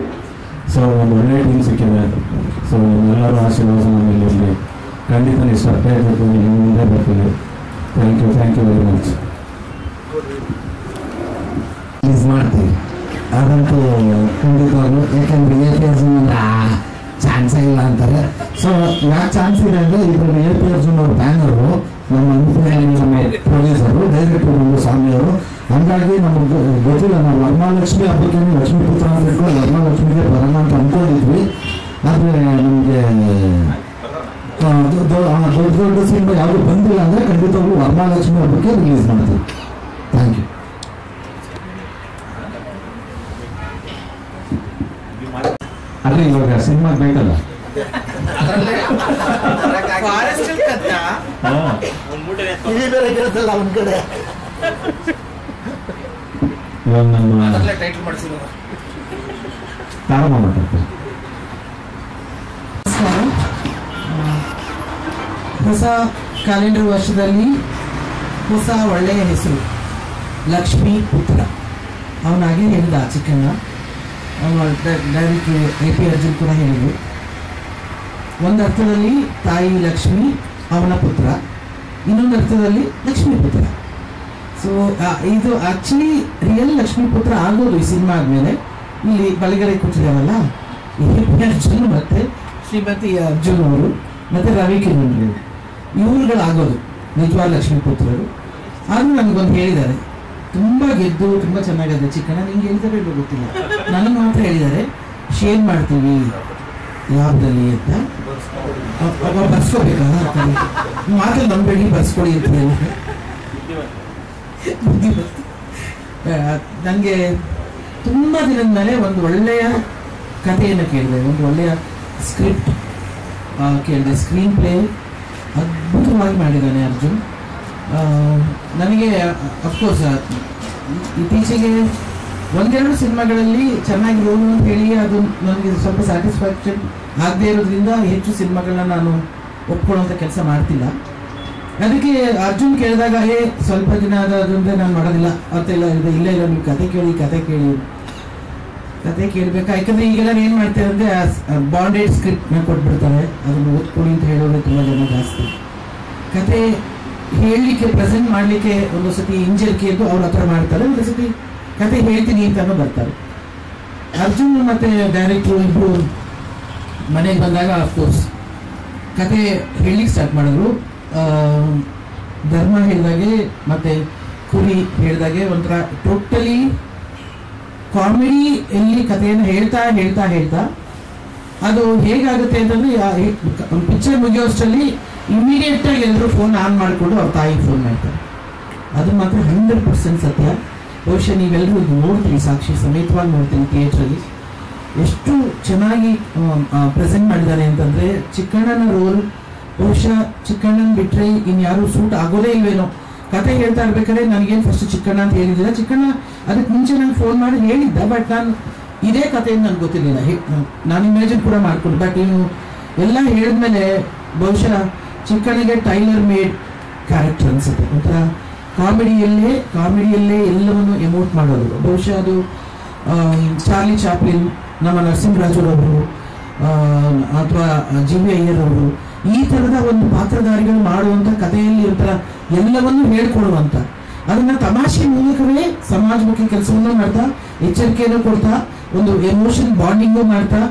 ಸೊ ಒಂದು ಒಳ್ಳೆಯ ಟೀಮ್ ಸಿಕ್ಕಿದೆ. ಸೊ ಎಲ್ಲರೂ ಆಶೀರ್ವಾದ ನಮ್ಮಲ್ಲಿ ಇರಲಿ. ಖಂಡಿತ ನೀವು ಸರ್ಪ್ರೈಸ್ ಇರ್ತೀವಿ, ನಿಮ್ಮ ಮುಂದೆ ಬರ್ತೀವಿ. Thank you very much.
Release ಮಾಡ್ತೀವಿ ಅದಂತೂ ಖಂಡಿತವಾಗ್ಲು. ಯಾಕೆಂದರೆ AP ಅರ್ಜುನ್ ಅಂದರೆ ಚಾನ್ಸೇ ಇಲ್ಲ ಅಂತಾರೆ. ಸೊ ಯಾಕೆ ಚಾನ್ಸ್ ಇದೆ ಅಂದರೆ ಇದರಲ್ಲಿ AP ಅರ್ಜುನ್ ಅವ್ರ ಬ್ಯಾನರು, ನಮ್ಮ ಪ್ರೊಡ್ಯೂಸರು, ಡೈರೆಕ್ಟರ್ ಬಂದು ಸ್ವಾಮಿಯವರು. ಹಂಗಾಗಿ ನಮಗೆ ಗೊತ್ತಿಲ್ಲ. ನಾವು ವರಮಹಾಲಕ್ಷ್ಮಿ ಹಬ್ಬಕ್ಕೆ ಲಕ್ಷ್ಮೀಪುತ್ರ ಅಂತ ಇಟ್ಕೊಂಡು ವರಮಹಾಲಕ್ಷ್ಮಿಗೆ ಬರೋಣ ಅಂತ ಅಂದ್ಕೊಂಡಿದ್ವಿ. ಆದರೆ ನಮಗೆ ದೊಡ್ಡ ದೊಡ್ಡ ಸಿನಿಮಾ ಯಾವುದು ಬಂದಿಲ್ಲ ಅಂದರೆ ಖಂಡಿತವಾಗ್ಲೂ ವರಮಹಾಲಕ್ಷ್ಮಿ ಹಬ್ಬಕ್ಕೆ ರಿಲೀಸ್ ಮಾಡ್ತೀವಿ. Thank you.
ಅಲ್ಲ ಇವಾಗ ಸಿನಿಮಾ ಬೇಕಲ್ಲ.
ಟಿವಿ ಬೇರೆ ಕೇಳ್ತಲ್ಲ ಒಂದ್ ಕಡೆ.
ಇವಾಗ ನಮ್ಮ
ಟೈಟಲ್ ಮಾಡಿಸಿರೋದು
ಪ್ರಾರಂಭ ಮಾಡ್ತಾರೆ.
ಹೊಸ ಕ್ಯಾಲೆಂಡರ್ ವರ್ಷದಲ್ಲಿ ಹೊಸ ಒಳ್ಳೆಯ ಹೆಸರು ಲಕ್ಷ್ಮೀ ಪುತ್ರ. ಅವನಾಗೆ ಹೇಳಿದ ಚಿಕ್ಕಣ್ಣ, ಡೈರೆಕ್ಟರ್ AP ಅರ್ಜುನ್ ಕೂಡ ಹೇಳಿದ್ರು. ಒಂದು ಅರ್ಥದಲ್ಲಿ ತಾಯಿ ಲಕ್ಷ್ಮಿ ಅವನ ಪುತ್ರ, ಇನ್ನೊಂದು ಅರ್ಥದಲ್ಲಿ ಲಕ್ಷ್ಮೀ ಪುತ್ರ. ಸೊ ಇದು ಆಕ್ಚುಲಿ ರಿಯಲ್ ಲಕ್ಷ್ಮೀ ಪುತ್ರ ಆಗೋದು ಈ ಸಿನಿಮಾ ಆದಮೇಲೆ. ಇಲ್ಲಿ ಬಲಗಡೆ ಕೂತಿದ್ದಾರಲ್ಲ AP ಅರ್ಜುನ್ ಮತ್ತೆ ಶ್ರೀಮತಿ ಅರ್ಜುನ್ ಅವರು ಮತ್ತೆ ರವಿಕಿರಣ್ ಇವ್ರುಗಳಾಗೋದು ನಿಜವಾದ ಲಕ್ಷ್ಮೀ ಪುತ್ರರು. ಆದ್ರೂ ನನಗೊಂದು ಹೇಳಿದ್ದಾರೆ, ತುಂಬಾ ಗೆದ್ದು ತುಂಬಾ ಚೆನ್ನಾಗಿದೆ ಚಿಕ್ಕಣ್ಣ, ನಿಂಗೆ ಹೇಳ್ತಾರೆ ಇಲ್ಲ ಗೊತ್ತಿಲ್ಲ, ನನಗೆ ಮಾತ್ರ ಹೇಳಿದ್ದಾರೆ ಶೇರ್ ಮಾಡ್ತೀವಿ ಲಾಭದಲ್ಲಿ ಅಂತ. ಬರ್ಸ್ಕೋಬೇಕಾ ಮಾತಲ್ಲಿ ನಂಬೇಡಿ, ಬರ್ಸ್ಕೊಡಿ ಅಂತ ನನಗೆ ತುಂಬಾ ದಿನದ ಮೇಲೆ ಒಂದು ಒಳ್ಳೆಯ ಕಥೆಯನ್ನು ಕೇಳಿದೆ, ಒಂದು ಒಳ್ಳೆಯ ಸ್ಕ್ರಿಪ್ಟ್ ಕೇಳಿದೆ. ಸ್ಕ್ರೀನ್ ಪ್ಲೇ ಅದ್ಭುತವಾಗಿ ಮಾಡಿದ್ದಾನೆ ಅರ್ಜುನ್. ನನಗೆ ಅಫ್ಕೋರ್ಸ್ ಇತ್ತೀಚೆಗೆ ಒಂದೆರಡು ಸಿನಿಮಾಗಳಲ್ಲಿ ಚೆನ್ನಾಗಿರೋದು ಅಂತ ಹೇಳಿ ಅದು ನನಗೆ ಸ್ವಲ್ಪ ಸ್ಯಾಟಿಸ್ಫ್ಯಾಕ್ಷನ್ ಆಗದೇ ಇರೋದ್ರಿಂದ ಹೆಚ್ಚು ಸಿನಿಮಾಗಳನ್ನ ನಾನು ಒಪ್ಕೊಳ್ಳುವಂಥ ಕೆಲಸ ಮಾಡ್ತಿಲ್ಲ. ಅದಕ್ಕೆ ಅರ್ಜುನ್ ಕೇಳಿದಾಗ ಸ್ವಲ್ಪ ದಿನ ಆದ್ರಿಂದ ನಾನು ಮಾಡೋದಿಲ್ಲ ಅಂತೆಲ್ಲ ಇದೆ. ಇಲ್ಲ ಇಲ್ಲ, ನೀವು ಕತೆ ಕೇಳಬೇಕಾ, ಯಾಕಂದ್ರೆ ಈಗೆಲ್ಲ ಏನು ಮಾಡ್ತಾರೆ ಅಂದರೆ ಬಾಂಡೆಡ್ ಸ್ಕ್ರಿಪ್ಟ್ನ ಕೊಟ್ಬಿಡ್ತಾರೆ, ಅದನ್ನು ಓದ್ಕೊಡಿ ಅಂತ ಹೇಳೋದು ತುಂಬ ಜನ ಜಾಸ್ತಿ. ಕತೆ ಹೇಳಲಿಕ್ಕೆ ಪ್ರೆಸೆಂಟ್ ಮಾಡಲಿಕ್ಕೆ ಒಂದು ಸತಿ ಹಿಂಜರಿಕೆ ಇದ್ದು ಅವ್ರು ಹತ್ರ ಮಾಡ್ತಾರೆ, ಒಂದು ಸತಿ ಕತೆ ಹೇಳ್ತೀನಿ ಅಂತಾನು ಬರ್ತಾರೆ. ಅರ್ಜುನ್ ಮತ್ತೆ ಡೈರೆಕ್ಟ್ರು ಇಬ್ಬರು ಮನೆಗೆ ಬಂದಾಗ ಅಫ್ಕೋರ್ಸ್ ಕತೆ ಹೇಳಲಿಕ್ಕೆ ಸ್ಟಾರ್ಟ್ ಮಾಡಿದ್ರು. ಧರ್ಮ ಹೇಳಿದಾಗೆ ಮತ್ತೆ ಕುರಿ ಹೇಳಿದಾಗೆ ಒಂಥರ ಟೋಟಲಿ ಕಾಮಿಡಿಯಲ್ಲಿ ಕಥೆಯನ್ನು ಹೇಳ್ತಾ ಅದು ಹೇಗಾಗುತ್ತೆ ಅಂತಂದ್ರೆ ಪಿಕ್ಚರ್ ಮುಗಿಯೋಷ್ಟರಲ್ಲಿ ಇಮಿಡಿಯೇಟ್ ಆಗಿ ಎಲ್ಲರೂ ಫೋನ್ ಆನ್ ಮಾಡಿಕೊಂಡು ಅವ್ರ ತಾಯಿಗೆ ಫೋನ್ ಮಾಡ್ತಾರೆ. ಅದು ಮಾತ್ರ 100% ಸತ್ಯ. ಬಹುಶಃ ನೀವೆಲ್ಲರೂ ನೋಡ್ತೀರಿ, ಸಾಕ್ಷಿ ಸಮೇತವಾಗಿ ನೋಡ್ತೀರಿ ಥಿಯೇಟ್ರಲ್ಲಿ. ಎಷ್ಟು ಚೆನ್ನಾಗಿ ಪ್ರೆಸೆಂಟ್ ಮಾಡಿದ್ದಾರೆ ಅಂತಂದ್ರೆ ಚಿಕ್ಕಣ್ಣನ ರೋಲ್ ಬಹುಶಃ ಚಿಕ್ಕಣ್ಣನ ಬಿಟ್ರೆ ಇನ್ಯಾರು ಸೂಟ್ ಆಗೋದೇ ಇಲ್ವೇನೋ. ಕತೆ ಹೇಳ್ತಾ ಇರ್ಬೇಕಾದ್ರೆ ನನಗೇನು ಫಸ್ಟ್ ಚಿಕ್ಕಣ್ಣ ಅಂತ ಹೇಳಿದ್ದಿಲ್ಲ. ಚಿಕ್ಕಣ್ಣ ಅದಕ್ಕೆ ಮುಂಚೆ ನಾನು ಫೋನ್ ಮಾಡಿ ಹೇಳಿದ್ದ, ಬಟ್ ನಾನು ಇದೇ ಕಥೆಯನ್ನು ನನಗೆ ಗೊತ್ತಿರಲಿಲ್ಲ. ನಾನು ಇಮ್ಯಾಜಿನ್ ಕೂಡ ಮಾಡ್ಕೊಂಡು, ಬಟ್ ಇನ್ನು ಎಲ್ಲ ಹೇಳಿದ್ಮೇಲೆ ಬಹುಶಃ ಚಿಕ್ಕಣ್ಣಗೆ ಟೈಲರ್ ಮೇಡ್ ಕ್ಯಾರೆಕ್ಟರ್ ಅನ್ಸುತ್ತೆ. ಒಂಥರ ಕಾಮಿಡಿಯಲ್ಲೇ ಎಲ್ಲವನ್ನು ಎಮೋಟ್ ಮಾಡೋದು. ಬಹುಶಃ ಅದು ಚಾರ್ಲಿ ಚಾಪ್ಲಿನ್, ನಮ್ಮ ನರಸಿಂಹರಾಜುರವರು ಅಥವಾ GV ಅಯ್ಯರ್ ಅವರು ಈ ಥರದ ಒಂದು ಪಾತ್ರಧಾರಿಗಳು ಮಾಡುವಂಥ ಕಥೆಯಲ್ಲಿ ಒಂಥರ ಎಲ್ಲವನ್ನೂ ಹೇಳ್ಕೊಡುವಂಥ, ಅದನ್ನ ತಮಾಷೆ ಮೂಲಕವೇ ಸಮಾಜಮುಖಿ ಕೆಲಸವನ್ನು ಮಾಡ್ತಾ, ಎಚ್ಚರಿಕೆಯನ್ನು ಕೊಡ್ತಾ, ಒಂದು ಎಮೋಷನ್ ಬಾಂಡಿಂಗು ಮಾಡ್ತಾ,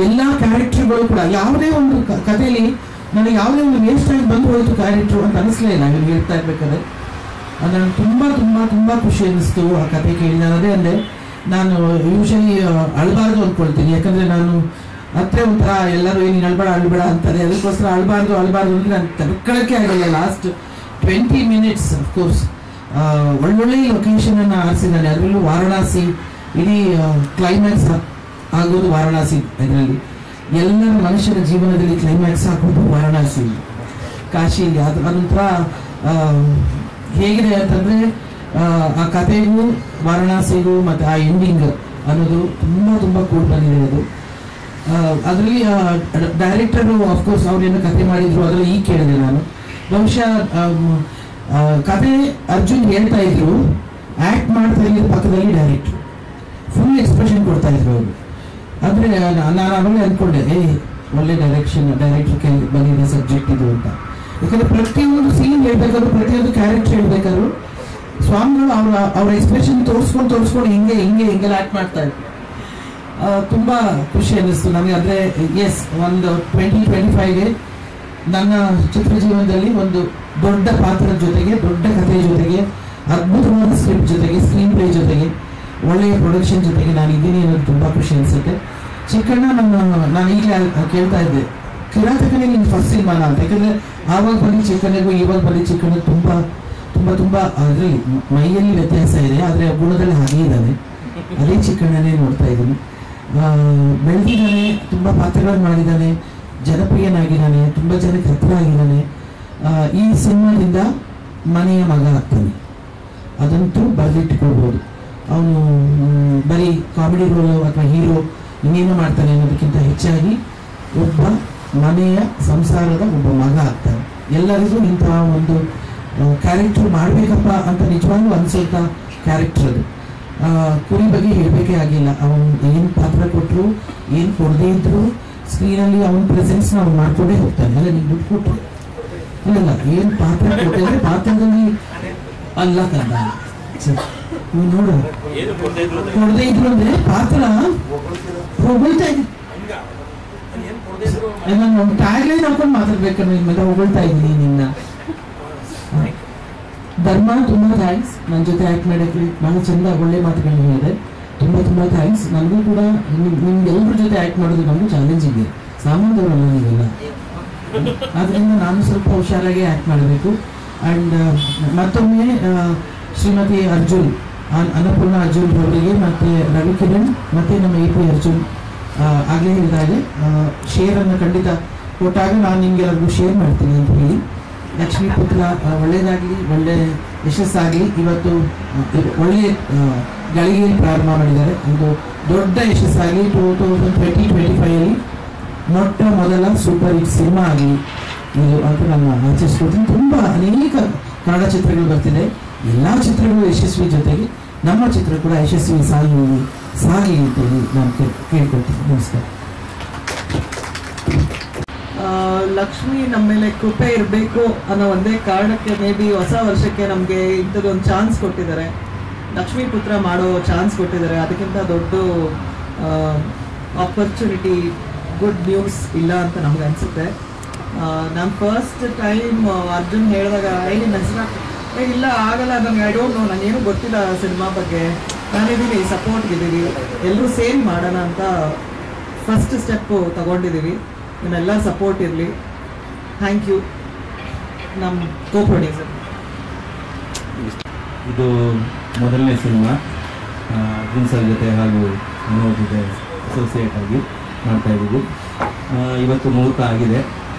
ಎಲ್ಲ ಕ್ಯಾರೆಕ್ಟರ್ಗಳು ಕೂಡ ಯಾವುದೇ ಒಂದು ಕಥೆಯಲ್ಲಿ ನನಗೆ ಯಾವುದೇ ಒಂದು ವೇಸ್ಟ್ ಆಗಿ ಬಂದು ಹೋಯಿತು ಕ್ಯಾರೆಕ್ಟರ್ ಅಂತ ಅನಿಸ್ಲೇ ಇಲ್ಲ. ಇವ್ರು ಹೇಳ್ತಾ ಇರ್ಬೇಕಾದ್ರೆ ನನಗೆ ತುಂಬಾ ಖುಷಿ ಅನ್ನಿಸ್ತು ಆ ಕಥೆ ಕೇಳಿ. ನಾನು ಅದೇ ಅಂದರೆ ನಾನು ಯೂಶಲಿ ಅಳಬಾರ್ದು ಅಂದ್ಕೊಳ್ತೀನಿ, ಯಾಕಂದರೆ ನಾನು ಹತ್ರ ಒಂಥರ ಎಲ್ಲರೂ ಏನು ಅಳ್ಬೇಡ ಅಂತಾರೆ, ಅದಕ್ಕೋಸ್ಕರ ಅಳಬಾರ್ದು ಅಂದರೆ ನಾನು ತಡ್ಕೊಳ್ಳೋಕ್ಕೆ ಆಗಲ್ಲ. ಲಾಸ್ಟ್ 20 minutes ಅಫ್ಕೋರ್ಸ್ ಒಳ್ಳೊಳ್ಳೆ ಲೊಕೇಶನನ್ನು ಆರಿಸಿದ್ದಾನೆ. ಅದರಲ್ಲೂ ವಾರಣಾಸಿ, ಇಡೀ ಕ್ಲೈಮ್ಯಾಕ್ಸ್ ಆಗೋದು ವಾರಣಾಸಿ. ಇದರಲ್ಲಿ ಎಲ್ಲರ ಮನುಷ್ಯರ ಜೀವನದಲ್ಲಿ ಕ್ಲೈಮ್ಯಾಕ್ಸ್ ಆಗೋದು ವಾರಣಾಸಿ, ಕಾಶಿಯಲ್ಲಿ. ಅದೊಂಥರ ಹೇಗಿದೆ ಅಂತಂದರೆ ಆ ಕಥೆಗೂ ವಾರಣಾಸಿಗೂ ಮತ್ತು ಆ ಎಂಡಿಂಗ್ ಅನ್ನೋದು ತುಂಬ ಕೂಡ್ ಬಂದಿದೆ. ಅದು ಅದರಲ್ಲಿ ಡೈರೆಕ್ಟರು ಅಫ್ಕೋರ್ಸ್ ಅವ್ರೇನು ಕತೆ ಮಾಡಿದ್ರು ಅದರಲ್ಲಿ ಈಗ ಕೇಳಿದೆ ನಾನು. ಬಹುಶಃ ಕತೆ ಅರ್ಜುನ್ ಹೇಳ್ತಾ ಇದ್ರು, ಆ್ಯಕ್ಟ್ ಮಾಡ್ತಾ ಇದ್ದ ಪಕ್ಕದಲ್ಲಿ ಡೈರೆಕ್ಟ್ರು ಫುಲ್ ಎಕ್ಸ್ಪ್ರೆಷನ್ ಕೊಡ್ತಾ ಇದ್ರು ಅವರು. ಆದರೆ ನಾನು ಆಮೇಲೆ ಅಂದ್ಕೊಂಡೆ, ಒಳ್ಳೆ ಡೈರೆಕ್ಟ್ರ್ ಕೈ ಬಂದಿದೆ ಸಬ್ಜೆಕ್ಟ್ ಇದು ಅಂತ. ಯಾಕಂದರೆ ಪ್ರತಿಯೊಂದು ಸೀನ್ ಹೇಳ್ಬೇಕಾದ್ರು, ಪ್ರತಿಯೊಂದು ಕ್ಯಾರೆಕ್ಟರ್ ಹೇಳ್ಬೇಕಾದ್ರು ಸ್ವಾಮಿಗಳು ಅವ್ರ ಎಕ್ಸ್ಪ್ರೆಷನ್ ತೋರಿಸ್ಕೊಂಡು ಹಿಂಗೆಲ್ಲ ಆ್ಯಕ್ಟ್ ಮಾಡ್ತಾ ಇದ್ರು. ತುಂಬ ಖುಷಿ ಅನ್ನಿಸ್ತು ನನಗೆ. ಅಂದರೆ ಎಸ್, ಒಂದು 2025ಗೆ ನನ್ನ ಚಿತ್ರ ಜೀವನದಲ್ಲಿ ಒಂದು ದೊಡ್ಡ ಪಾತ್ರದ ಜೊತೆಗೆ, ದೊಡ್ಡ ಕಥೆಯ ಜೊತೆಗೆ, ಅದ್ಭುತವಾದ ಸ್ಕ್ರಿಪ್ಟ್ ಜೊತೆಗೆ, ಸ್ಕ್ರೀನ್ ಪ್ಲೇ ಜೊತೆಗೆ, ಒಳ್ಳೆಯ ಪ್ರೊಡಕ್ಷನ್ ಜೊತೆಗೆ ನಾನು ಇದ್ದೀನಿ ಅನ್ನೋದು ತುಂಬ ಖುಷಿ ಅನಿಸುತ್ತೆ. ಚಿಕ್ಕಣ್ಣ ನಾನು ಈಗಲೇ ಕೇಳ್ತಾ ಇದ್ದೆ, ಕಿರಾತಕನೇ ನಿನ್ನ ಫಸ್ಟ್ ಸಿನಿಮಾನ ಅಂತ. ಯಾಕಂದರೆ ಆವಾಗ ಬರೀ ಚಿಕ್ಕನಿಗೂ ಇವಾಗ ಬರೀ ಚಿಕ್ಕನಿಗೂ ತುಂಬ ತುಂಬ ತುಂಬ ಅದರಲ್ಲಿ ಮೈಯಲ್ಲಿ ವ್ಯತ್ಯಾಸ ಇದೆ, ಆದರೆ ಗುಣದಲ್ಲಿ ಹಾಗೆ ಇದ್ದಾನೆ. ಅದೇ ಚಿಕ್ಕಣ್ಣನೇ ನೋಡ್ತಾ ಇದ್ದೀನಿ. ಬೆಳೆದಿದ್ದಾನೆ, ತುಂಬ ಪಾತ್ರಗಳನ್ನು ಮಾಡಿದ್ದಾನೆ, ಜನಪ್ರಿಯನಾಗಿದ್ದಾನೆ, ತುಂಬ ಜನಕ್ಕೆ ಹತ್ರ ಆಗಿದ್ದಾನೆ. ಈ ಸಿನಿಮಾದಿಂದ ಮನೆಯ ಮಗ ಆಗ್ತಾನೆ, ಅದಂತೂ ಬರೆದಿಟ್ಟುಕೊಳ್ಬೋದು. ಅವನು ಬರೀ ಕಾಮಿಡಿ ರೋಲು ಅಥವಾ ಹೀರೋ ಇನ್ನೇನು ಮಾಡ್ತಾನೆ ಅನ್ನೋದಕ್ಕಿಂತ ಹೆಚ್ಚಾಗಿ ಒಬ್ಬ ಮನೆಯ ಸಂಸಾರದ ಒಬ್ಬ ಮಗ ಆಗ್ತಾನೆ. ಎಲ್ಲರಿಗೂ ಇಂತಹ ಒಂದು ಕ್ಯಾರೆಕ್ಟರ್ ಮಾಡಬೇಕಪ್ಪ ಅಂತ ನಿಜವಾಗ್ಲೂ ಅನಿಸೋಂಥ ಕ್ಯಾರೆಕ್ಟರ್ ಅದು. ಕುರಿ ಬಗ್ಗೆ ಹೇಳಬೇಕೇ ಆಗಿಲ್ಲ. ಅವನು ಏನು ಪಾತ್ರ ಕೊಟ್ಟರು, ಏನು ಕೊಡದೇ ಇದ್ರು ಸ್ಕ್ರೀನಲ್ಲಿ ಅವನ ಪ್ರೆಸೆನ್ಸ್ನ ಅವ್ನು ಮಾಡ್ಕೊಂಡೇ ಹೋಗ್ತಾನೆ. ಅಲ್ಲ, ನೀವು ದುಡ್ಡು ಕೊಟ್ಟರು ಇಲ್ಲ, ಏನು ಪಾತ್ರ ಕೊಟ್ಟಿದ್ರೆ ಪಾತ್ರದಲ್ಲಿ ಅಲ್ಲ ಕಂದ ನೀವು ನೋಡು, ಕೊಡದೇ ಇದ್ರು ಅಂದ್ರೆ ಪಾತ್ರ ಹೊಗಳ್ತಾ ಇದ್ದೀನಿ. ನಾನು ಟ್ಯಾಗ್ಲೈನ್ ಹಾಕೊಂಡು ಮಾತಾಡ್ಬೇಕನ್ನು ನಿಮ್ಮ ಮೇಲೆ ಹೊಗಳ್ತಾ ಇದ್ದೀನಿ ನಿನ್ನ. ಧರ್ಮ ತುಂಬ ಥ್ಯಾಂಕ್ಸ್, ನನ್ನ ಜೊತೆ ಆ್ಯಕ್ಟ್ ಮಾಡೋಕ್ಕೆ ನಾನು ಚೆಂದ ಒಳ್ಳೆ ಮಾತುಗಳನ್ನ ಹೇಳಿದೆ. ತುಂಬ ತುಂಬ ಥ್ಯಾಂಕ್ಸ್. ನನಗೂ ಕೂಡ ನಿಮ್ಗೆಲ್ಲರ ಜೊತೆ ಆ್ಯಕ್ಟ್ ಮಾಡೋದು ನಮಗೂ ಚಾಲೆಂಜ್ ಇದೆ, ಸಾಮಾನ್ಯದವರಲ್ಲ ನೀವೆಲ್ಲ. ಆದ್ದರಿಂದ ನಾನು ಸ್ವಲ್ಪ ಹುಷಾರಾಗಿ ಆ್ಯಕ್ಟ್ ಮಾಡಬೇಕು. ಆ್ಯಂಡ್ ಮತ್ತೊಮ್ಮೆ ಶ್ರೀಮತಿ ಅರ್ಜುನ್, ಅನ್ನಪೂರ್ಣ ಅರ್ಜುನ್ ಅವರಿಗೆ ಮತ್ತು ರವಿಕಿರಣ್ ಮತ್ತು ನಮ್ಮ AP ಅರ್ಜುನ್ ಆಗಲೇ ಹೇಳಿದಾಗೆ ಶೇರನ್ನು ಖಂಡಿತ ಕೊಟ್ಟಾಗ ನಾನು ನಿಮಗೆಲ್ಲರಿಗೂ ಶೇರ್ ಮಾಡ್ತೀನಿ ಅಂತ ಹೇಳಿ. ಲಕ್ಷ್ಮೀ ಪುತ್ರ ಒಳ್ಳೆಯದಾಗಲಿ, ಒಳ್ಳೆ ಯಶಸ್ಸಾಗಲಿ. ಇವತ್ತು ಒಳ್ಳೆಯ ಗಳಿಗೆಯಲ್ಲಿ ಪ್ರಾರಂಭ ಮಾಡಿದ್ದಾರೆ, ಒಂದು ದೊಡ್ಡ ಯಶಸ್ಸಾಗಲಿ. 2020-25 ಮೊಟ್ಟ ಮೊದಲ ಸೂಪರ್ ಹಿಟ್ ಸಿನಿಮಾ ಆಗಲಿ ಇದು ಅಂತ ನಾನು ಆಚರಿಸ್ಕೊಳ್ತೀನಿ. ತುಂಬ ಅನೇಕ ಕನ್ನಡ ಚಿತ್ರಗಳು ಬರ್ತಿದೆ, ಎಲ್ಲ ಚಿತ್ರಗಳು ಯಶಸ್ವಿ ಜೊತೆಗೆ ನಮ್ಮ ಚಿತ್ರ ಕೂಡ ಯಶಸ್ವಿ ಸಾಗಿ ಅಂತೇಳಿ ನಾನು ಕೇಳ್ಕೊಳ್ತೀನಿ. ನಮಸ್ಕಾರ.
ಲಕ್ಷ್ಮಿ ನಮ್ಮ ಮೇಲೆ ಕೃಪೆ ಇರಬೇಕು ಅನ್ನೋ ಒಂದೇ ಕಾರಣಕ್ಕೆ ಮೇ ಬಿ ಹೊಸ ವರ್ಷಕ್ಕೆ ನಮಗೆ ಇಂಥದ್ದೊಂದು ಚಾನ್ಸ್ ಕೊಟ್ಟಿದ್ದಾರೆ, ಲಕ್ಷ್ಮೀ ಪುತ್ರ ಮಾಡೋ ಚಾನ್ಸ್ ಕೊಟ್ಟಿದ್ದಾರೆ. ಅದಕ್ಕಿಂತ ದೊಡ್ಡ ಆಪರ್ಚುನಿಟಿ, ಗುಡ್ ನ್ಯೂಸ್ ಇಲ್ಲ ಅಂತ ನಮ್ಗೆ ಅನಿಸುತ್ತೆ. ನಾನು ಫಸ್ಟ್ ಟೈಮ್ ಅರ್ಜುನ್ ಹೇಳಿದಾಗ ಏನಿಲ್ಲ ಹೆಸರು ಇಲ್ಲ ಆಗಲ್ಲ, ನನಗೆ ಐ ಡೋಂಟ್ ನೋ, ನನಗೇನು ಗೊತ್ತಿಲ್ಲ ಸಿನಿಮಾ ಬಗ್ಗೆ, ನಾನಿದ್ದೀನಿ ಸಪೋರ್ಟ್ಗಿದ್ದೀವಿ, ಎಲ್ಲರೂ ಸೇಮ್ ಮಾಡೋಣ ಅಂತ ಫಸ್ಟ್ ಸ್ಟೆಪ್ಪು ತಗೊಂಡಿದ್ದೀವಿ. ನಿಮ್ಮೆಲ್ಲ ಸಪೋರ್ಟ್ ಇರಲಿ. ಥ್ಯಾಂಕ್ ಯು ನಮ್ಮ ಕೋ-ಪ್ರೊಡ್ಯೂಸರ್.
ಇದು ಮೊದಲನೇ ಸಿನಿಮಾ ಅರ್ಜುನ್ ಸರ್ ಜೊತೆ ಹಾಗೂ ಮನೋಜ್ ಜೊತೆ ಅಸೋಸಿಯೇಟ್ ಆಗಿ ಮಾಡ್ತಾಯಿದ್ದೀವಿ. ಇವತ್ತು ಮುಹೂರ್ತ ಆಗಿದೆ.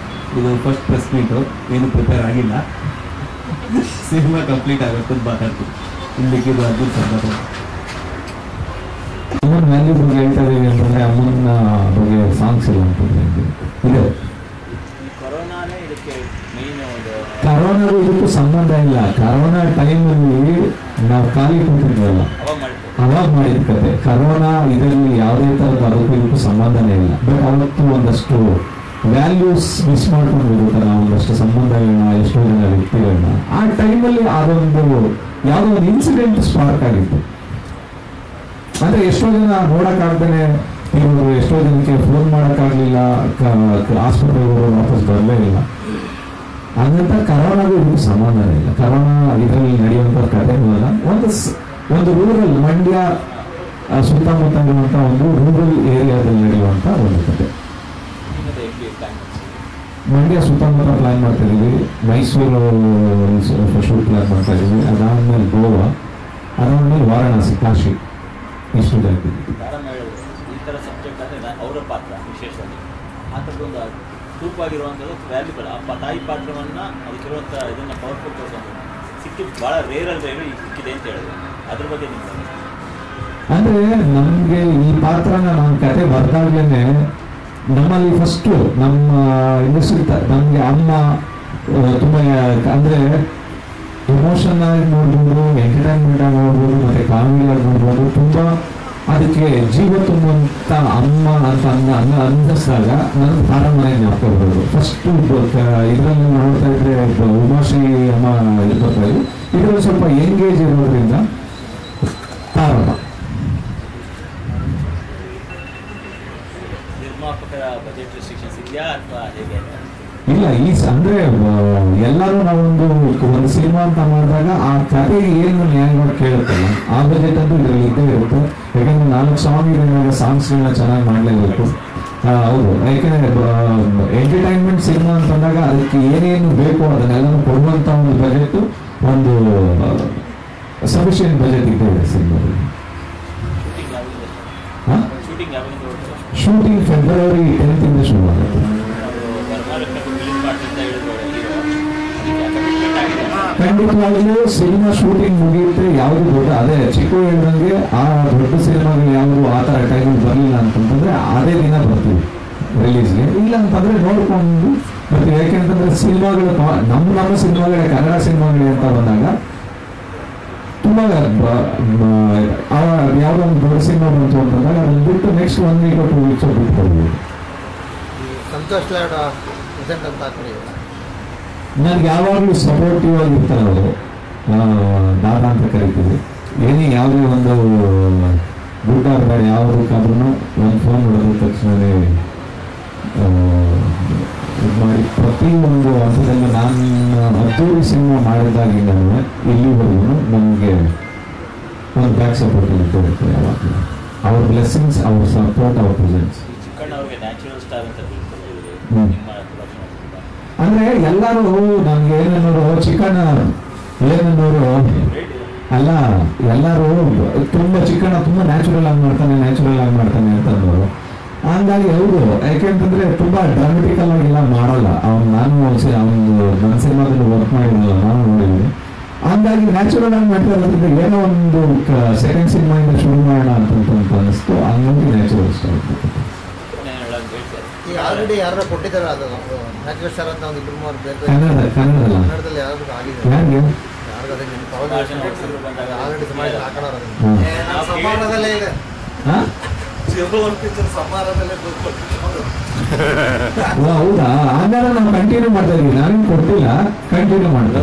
ಇದು ಫಸ್ಟ್ ಪ್ರೆಸ್ ಮೀಟು, ಏನು ಪ್ರಿಪೇರ್ ಆಗಿಲ್ಲ. ಸಿನಿಮಾ ಕಂಪ್ಲೀಟ್ ಆಗುತ್ತೆ ಮಾತಾಡ್ತೀವಿ. ಇಲ್ಲಿಕ್ಕಿದ್ದು ಅರ್ಜುನ್ ಸರ್ ಮಾತಾಡ್ತೀವಿ.
ಅಮ್ಮನ ವ್ಯಾಲ್ಯೂ ಬಗ್ಗೆ ಹೇಳ್ತಾ ಇದ್ದೀವಿ ಅಂತಂದರೆ ಅಮ್ಮನ ಬಗ್ಗೆ ಸಾಂಗ್ಸ್ ಇಲ್ಲ ಅಂತಂದರೆ ಇದೆ. ಕರೋನಾಗೂ ಇದಕ್ಕೂ ಸಂಬಂಧ ಇಲ್ಲ. ಕರೋನಾ ಟೈಮಲ್ಲಿ ನಾವು ಖಾಲಿ ಕೂತಿದ್ವಲ್ಲ, ಅವಾಗ ಮಾಡಿದ ಕತೆ. ಕರೋನಾ ಇದರಲ್ಲಿ ಯಾವುದೇ ಥರದ ಅದಕ್ಕೂ ಇದಕ್ಕೂ ಸಂಬಂಧನೇ ಇಲ್ಲ. ಬಟ್ ಅವತ್ತು ಒಂದಷ್ಟು ವ್ಯಾಲ್ಯೂಸ್ ಮಿಸ್ ಮಾಡ್ಕೊಂಡು ಬಿಡುತ್ತೆ ನಾವು, ಒಂದಷ್ಟು ಸಂಬಂಧಗಳನ್ನ, ಎಷ್ಟೋ ಜನ ವ್ಯಕ್ತಿಗಳನ್ನ. ಆ ಟೈಮಲ್ಲಿ ಅದೊಂದು ಯಾವುದೋ ಒಂದು ಇನ್ಸಿಡೆಂಟ್ ಸ್ಪಾರ್ಕ್ ಆಗಿತ್ತು. ಅಂದರೆ ಎಷ್ಟೋ ಜನ ನೋಡೋಕ್ಕಾಗ್ದೇ ಇವರು, ಎಷ್ಟೋ ಜನಕ್ಕೆ ಫೋನ್ ಮಾಡೋಕ್ಕಾಗಲಿಲ್ಲ, ಆಸ್ಪತ್ರೆಗೆ ವಾಪಸ್ ಬರಲೇ ಇಲ್ಲ. ಹಂಗಂತ ಕರೋನಾಗೂ ಇದಕ್ಕೂ ಸಂಬಂಧನೇ ಇಲ್ಲ. ಕರೋನಾ ಇದರಲ್ಲಿ ನಡೆಯುವಂಥ ಕಥೆಗಳಲ್ಲ. ಒಂದು ರೂರಲ್ ಮಂಡ್ಯ ಸುತ್ತಮುತ್ತ ಇರುವಂಥ ಒಂದು ರೂರಲ್ ಏರಿಯಾದಲ್ಲಿ ನಡೆಯುವಂಥ ಒಂದು ಕತೆ. ಮಂಡ್ಯ ಸುತ್ತಮುತ್ತ ಪ್ಲಾನ್ ಮಾಡ್ತಾ ಇದ್ದೀವಿ, ಮೈಸೂರು ಶೂಟ್ ಪ್ಲಾನ್ ಮಾಡ್ತಾ ಇದ್ದೀವಿ, ಅದಾದ್ಮೇಲೆ ಗೋವಾ, ಅದಾದ್ಮೇಲೆ ವಾರಣಾಸಿ, ಕಾಶಿ, ಇಷ್ಟು ಜಾಗ್ತಿದ್ದೀವಿ.
ಈ ಥರ ಸಬ್ಜೆಕ್ಟ್ ಅಂದರೆ ಅವರ ಪಾತ್ರ ವಿಶೇಷವಾಗಿ ಆ ಥರದೊಂದು ಟೂಪಾಗಿರುವಂಥದ್ದು ವ್ಯಾಲ್ಯೂಬಲ್. ಆ ತಾಯಿ ಪಾತ್ರವನ್ನು ಅದಕ್ಕಿರುವಂಥ ಇದನ್ನು ಪವರ್ಫುಲ್ ತೋರಿಸೋದು ಸಿಕ್ಕಿದ್ದು ಭಾಳ ರೇರಲ್ಲಿ ಈಗ ಸಿಕ್ಕಿದೆ ಅಂತ ಹೇಳಿದ್ರು. ಅದ್ರ ಬಗ್ಗೆ ನಿಮ್ಗೆ
ಅಂದರೆ ನಮಗೆ ಈ ಪಾತ್ರನ ನಮ್ಮ ಕತೆ ಬರ್ದಾಗ್ಲೇ ನಮ್ಮಲ್ಲಿ ಫಸ್ಟು ನಮ್ಮ ಇಂಡಸ್ಟ್ರಿ ನಮಗೆ ಅಮ್ಮ ತುಂಬ ಅಂದರೆ ಎಮೋಷನ್ ಆಗಿ ನೋಡ್ಬೋದು, ಎಂಟರ್ಟೈನ್ಮೆಂಟ್ ಆಗಿ ನೋಡ್ಬೋದು, ಮತ್ತು ಕಾಮಿಡಿ ಆಗಿ ನೋಡ್ಬೋದು. ತುಂಬ ಅದಕ್ಕೆ ಜೀವ ತುಂಬುವಂಥ ಅಮ್ಮ ಅಂತ ಅನ್ನಿಸಿದಾಗ ನನಗೆ ತಾರಮನೆ ಜ್ಞಾಪಕ ಬರ್ಬೋದು. ಫಸ್ಟು ಇದರಲ್ಲಿ ನೋಡ್ತಾ ಇದ್ರೆ ಉಮಾಶ್ರೀ ಅಮ್ಮ ಬರ್ತಾ ಇದ್ರು. ಇದರಲ್ಲಿ ಸ್ವಲ್ಪ ಎಂಗೇಜ್ ಇರೋದ್ರಿಂದ ತಾರಮ್ಮ.
ನಿರ್ಮಾಪಕರ ಬಜೆಟ್ ರೆಸ್ಟ್ರಿಕ್ಷನ್ಸ್ ಇದೆಯಾ ಅಥವಾ ಹೇಗೆ?
ಇಲ್ಲ, ಅಂದರೆ ಎಲ್ಲರೂ ನಾವೊಂದು ಸಿನಿಮಾ ಅಂತ ಮಾಡಿದಾಗ ಆ ಕಥೆಗೆ ಏನು ನ್ಯಾಯವಾಗಿ ಕೇಳುತ್ತಲ್ಲ, ಆ ಬಜೆಟ್ ಅಂತೂ ಇದರಲ್ಲಿ ಇದ್ದೇ ಇರುತ್ತೆ. ಯಾಕಂದ್ರೆ 4 ಸಾಂಗ್ ಇರೋದಾಗ ಸಾಂಗ್ಸ್ಗಳನ್ನ ಚೆನ್ನಾಗಿ ಮಾಡಲೇಬೇಕು. ಹೌದು, ಯಾಕೆಂದರೆ ಎಂಟರ್ಟೈನ್ಮೆಂಟ್ ಸಿನಿಮಾ ಅಂತಂದಾಗ ಅದಕ್ಕೆ ಏನೇನು ಬೇಕು ಅದನ್ನೆಲ್ಲನೂ ಕೊಡುವಂಥ ಒಂದು ಬಜೆಟ್, ಒಂದು ಸಫಿಷಿಯಂಟ್ ಬಜೆಟ್ ಇದೆ ಸಿನಿಮಾದಲ್ಲಿ. ಶೂಟಿಂಗ್ ಫೆಬ್ರವರಿ 10th ಶುರು ಆಗುತ್ತೆ. ಖಂಡಿತವಾಗಲೂ ಸಿನಿಮಾ ಶೂಟಿಂಗ್ ಮುಗಿಯುತ್ತೆ. ಯಾವುದು ದೊಡ್ಡ ಅದೇ ಚಿಕ್ಕ ಹೇಳಿದಂಗೆ ಆ ದೊಡ್ಡ ಸಿನಿಮಾಗಳು ಯಾವುದು ಆ ಥರ ಟೈಮಿಗೆ ಬರಲಿಲ್ಲ ಅಂತಂತಂದ್ರೆ ಅದೇ ದಿನ ಬರ್ತೀವಿ ರಿಲೀಸ್ಗೆ. ಇಲ್ಲ ಅಂತಂದ್ರೆ ನೋಡ್ಕೊಂಡು ಬರ್ತೀವಿ. ಯಾಕೆಂತಂದ್ರೆ ಸಿನಿಮಾಗಳು ನಮ್ಮ ಸಿನಿಮಾಗಳೇ ಕನ್ನಡ ಸಿನಿಮಾಗಳೇ ಅಂತ ಬಂದಾಗ ತುಂಬ ಯಾವುದೋ ಒಂದು ದೊಡ್ಡ ಸಿನಿಮಾ ಬಂತು ಅಂತಂದಾಗ ಅದನ್ನು ಬಿಟ್ಟು ನೆಕ್ಸ್ಟ್ 1 week or 2 weeks ಬಿಟ್ಕೊಳ್ಬೋದು.
ಸಂತೋಷ್ ಲಾಡ್ ಪ್ರೆಸೆಂಟ್ ಅಂತ
ನನಗೆ ಯಾವಾಗಲೂ ಸಪೋರ್ಟಿವ್ ಆಗಿರ್ತಾರೆ ಅವರು. ದಾದಾ ಅಂತ ಕರಿತೀವಿ. ಏನೇ ಯಾವುದೇ ಒಂದು ದುಡ್ಡು ಆಗಬೇಡ ಯಾವುದಕ್ಕಾದ್ರೂ ಒಂದು ಫೋನ್ ಹೊಡೆದ ತಕ್ಷಣವೇ ಇದು ಮಾಡಿ ಪ್ರತಿಯೊಂದು ಹಂತದಲ್ಲೂ ನಾನು ಅದ್ದೂರಿ ಸಿನಿಮಾ ಮಾಡಿದಾಗಿಂದ ಇಲ್ಲಿವರೆಗೂ ನಮಗೆ ಒಂದು ಬ್ಯಾಕ್ ಸಪೋರ್ಟ್ ಇರುತ್ತೆ ಯಾವಾಗಲೂ. ಅವ್ರ ಬ್ಲೆಸ್ಸಿಂಗ್ಸ್, ಅವ್ರ ಸಪೋರ್ಟ್, ಅವ್ರ ಪ್ರೆಸೆನ್ಸ್. ಅಂದರೆ ಎಲ್ಲರೂ ನಮ್ಗೆ ಏನನ್ನೋರು ಚಿಕ್ಕಣ್ಣ ಏನನ್ನೋರು ಅಲ್ಲ, ಎಲ್ಲರೂ ತುಂಬ ಚಿಕ್ಕಣ್ಣ ತುಂಬ ನ್ಯಾಚುರಲ್ ಆಗಿ ಮಾಡ್ತಾನೆ ಅಂತಂದವರು. ಹಂಗಾಗಿ ಹೌದು, ಯಾಕೆಂತಂದ್ರೆ ತುಂಬಾ ಡ್ರಾಮೆಟಿಕಲ್ ಆಗಿಲ್ಲ ಮಾಡಲ್ಲ ಅವ್ನು. ನಾನು ನನ್ನ ಸಿನಿಮಾದಲ್ಲಿ ವರ್ಕ್ ಮಾಡಿದ್ನಲ್ಲ, ನಾನು ನೋಡಿದ್ದೀನಿ. ಹಂಗಾಗಿ ನ್ಯಾಚುರಲ್ ಆಗಿ ಮಾಡ್ತಾ ಇರೋದ್ರಿಂದ ಏನೋ ಒಂದು ಸೆಕೆಂಡ್ ಸಿನಿಮಾಯಿಂದ ಶುರು ಮಾಡೋಣ ಅಂತ ಅನಿಸ್ತು. ಹಂಗಾಗಿ ನ್ಯಾಚುರಲ್ ಸ್ಟಾರ್.
ಈಗ ಆಲ್ರೆಡಿ ಯಾರು ಕೊಟ್ಟಿದ್ದಾರೆ ಅದು ನ್ಯಾಚುರಲ್ ಸ್ಟಾರ್ ಅಂತ ಒಂದು 2-3 ಬೇರೆ ಕನ್ನಡದಲ್ಲಿ ಯಾರಾದ್ರೂ ಆಗಿದೆ? ಆಲ್ರೆಡಿ ಸಮಾಜದಲ್ಲಿ ಹಾಕೋಣ ಸಮಾನದಲ್ಲೇ ಇದೆ.
ಹೌದಾ? ಹಂಗಾದ್ರೆ ನಾವು ಕಂಟಿನ್ಯೂ ಮಾಡ್ತಾ ಇದೀವಿ. ನಾನೇನು ಕೊಟ್ಟಿಲ್ಲ, ಕಂಟಿನ್ಯೂ ಮಾಡ್ತಾ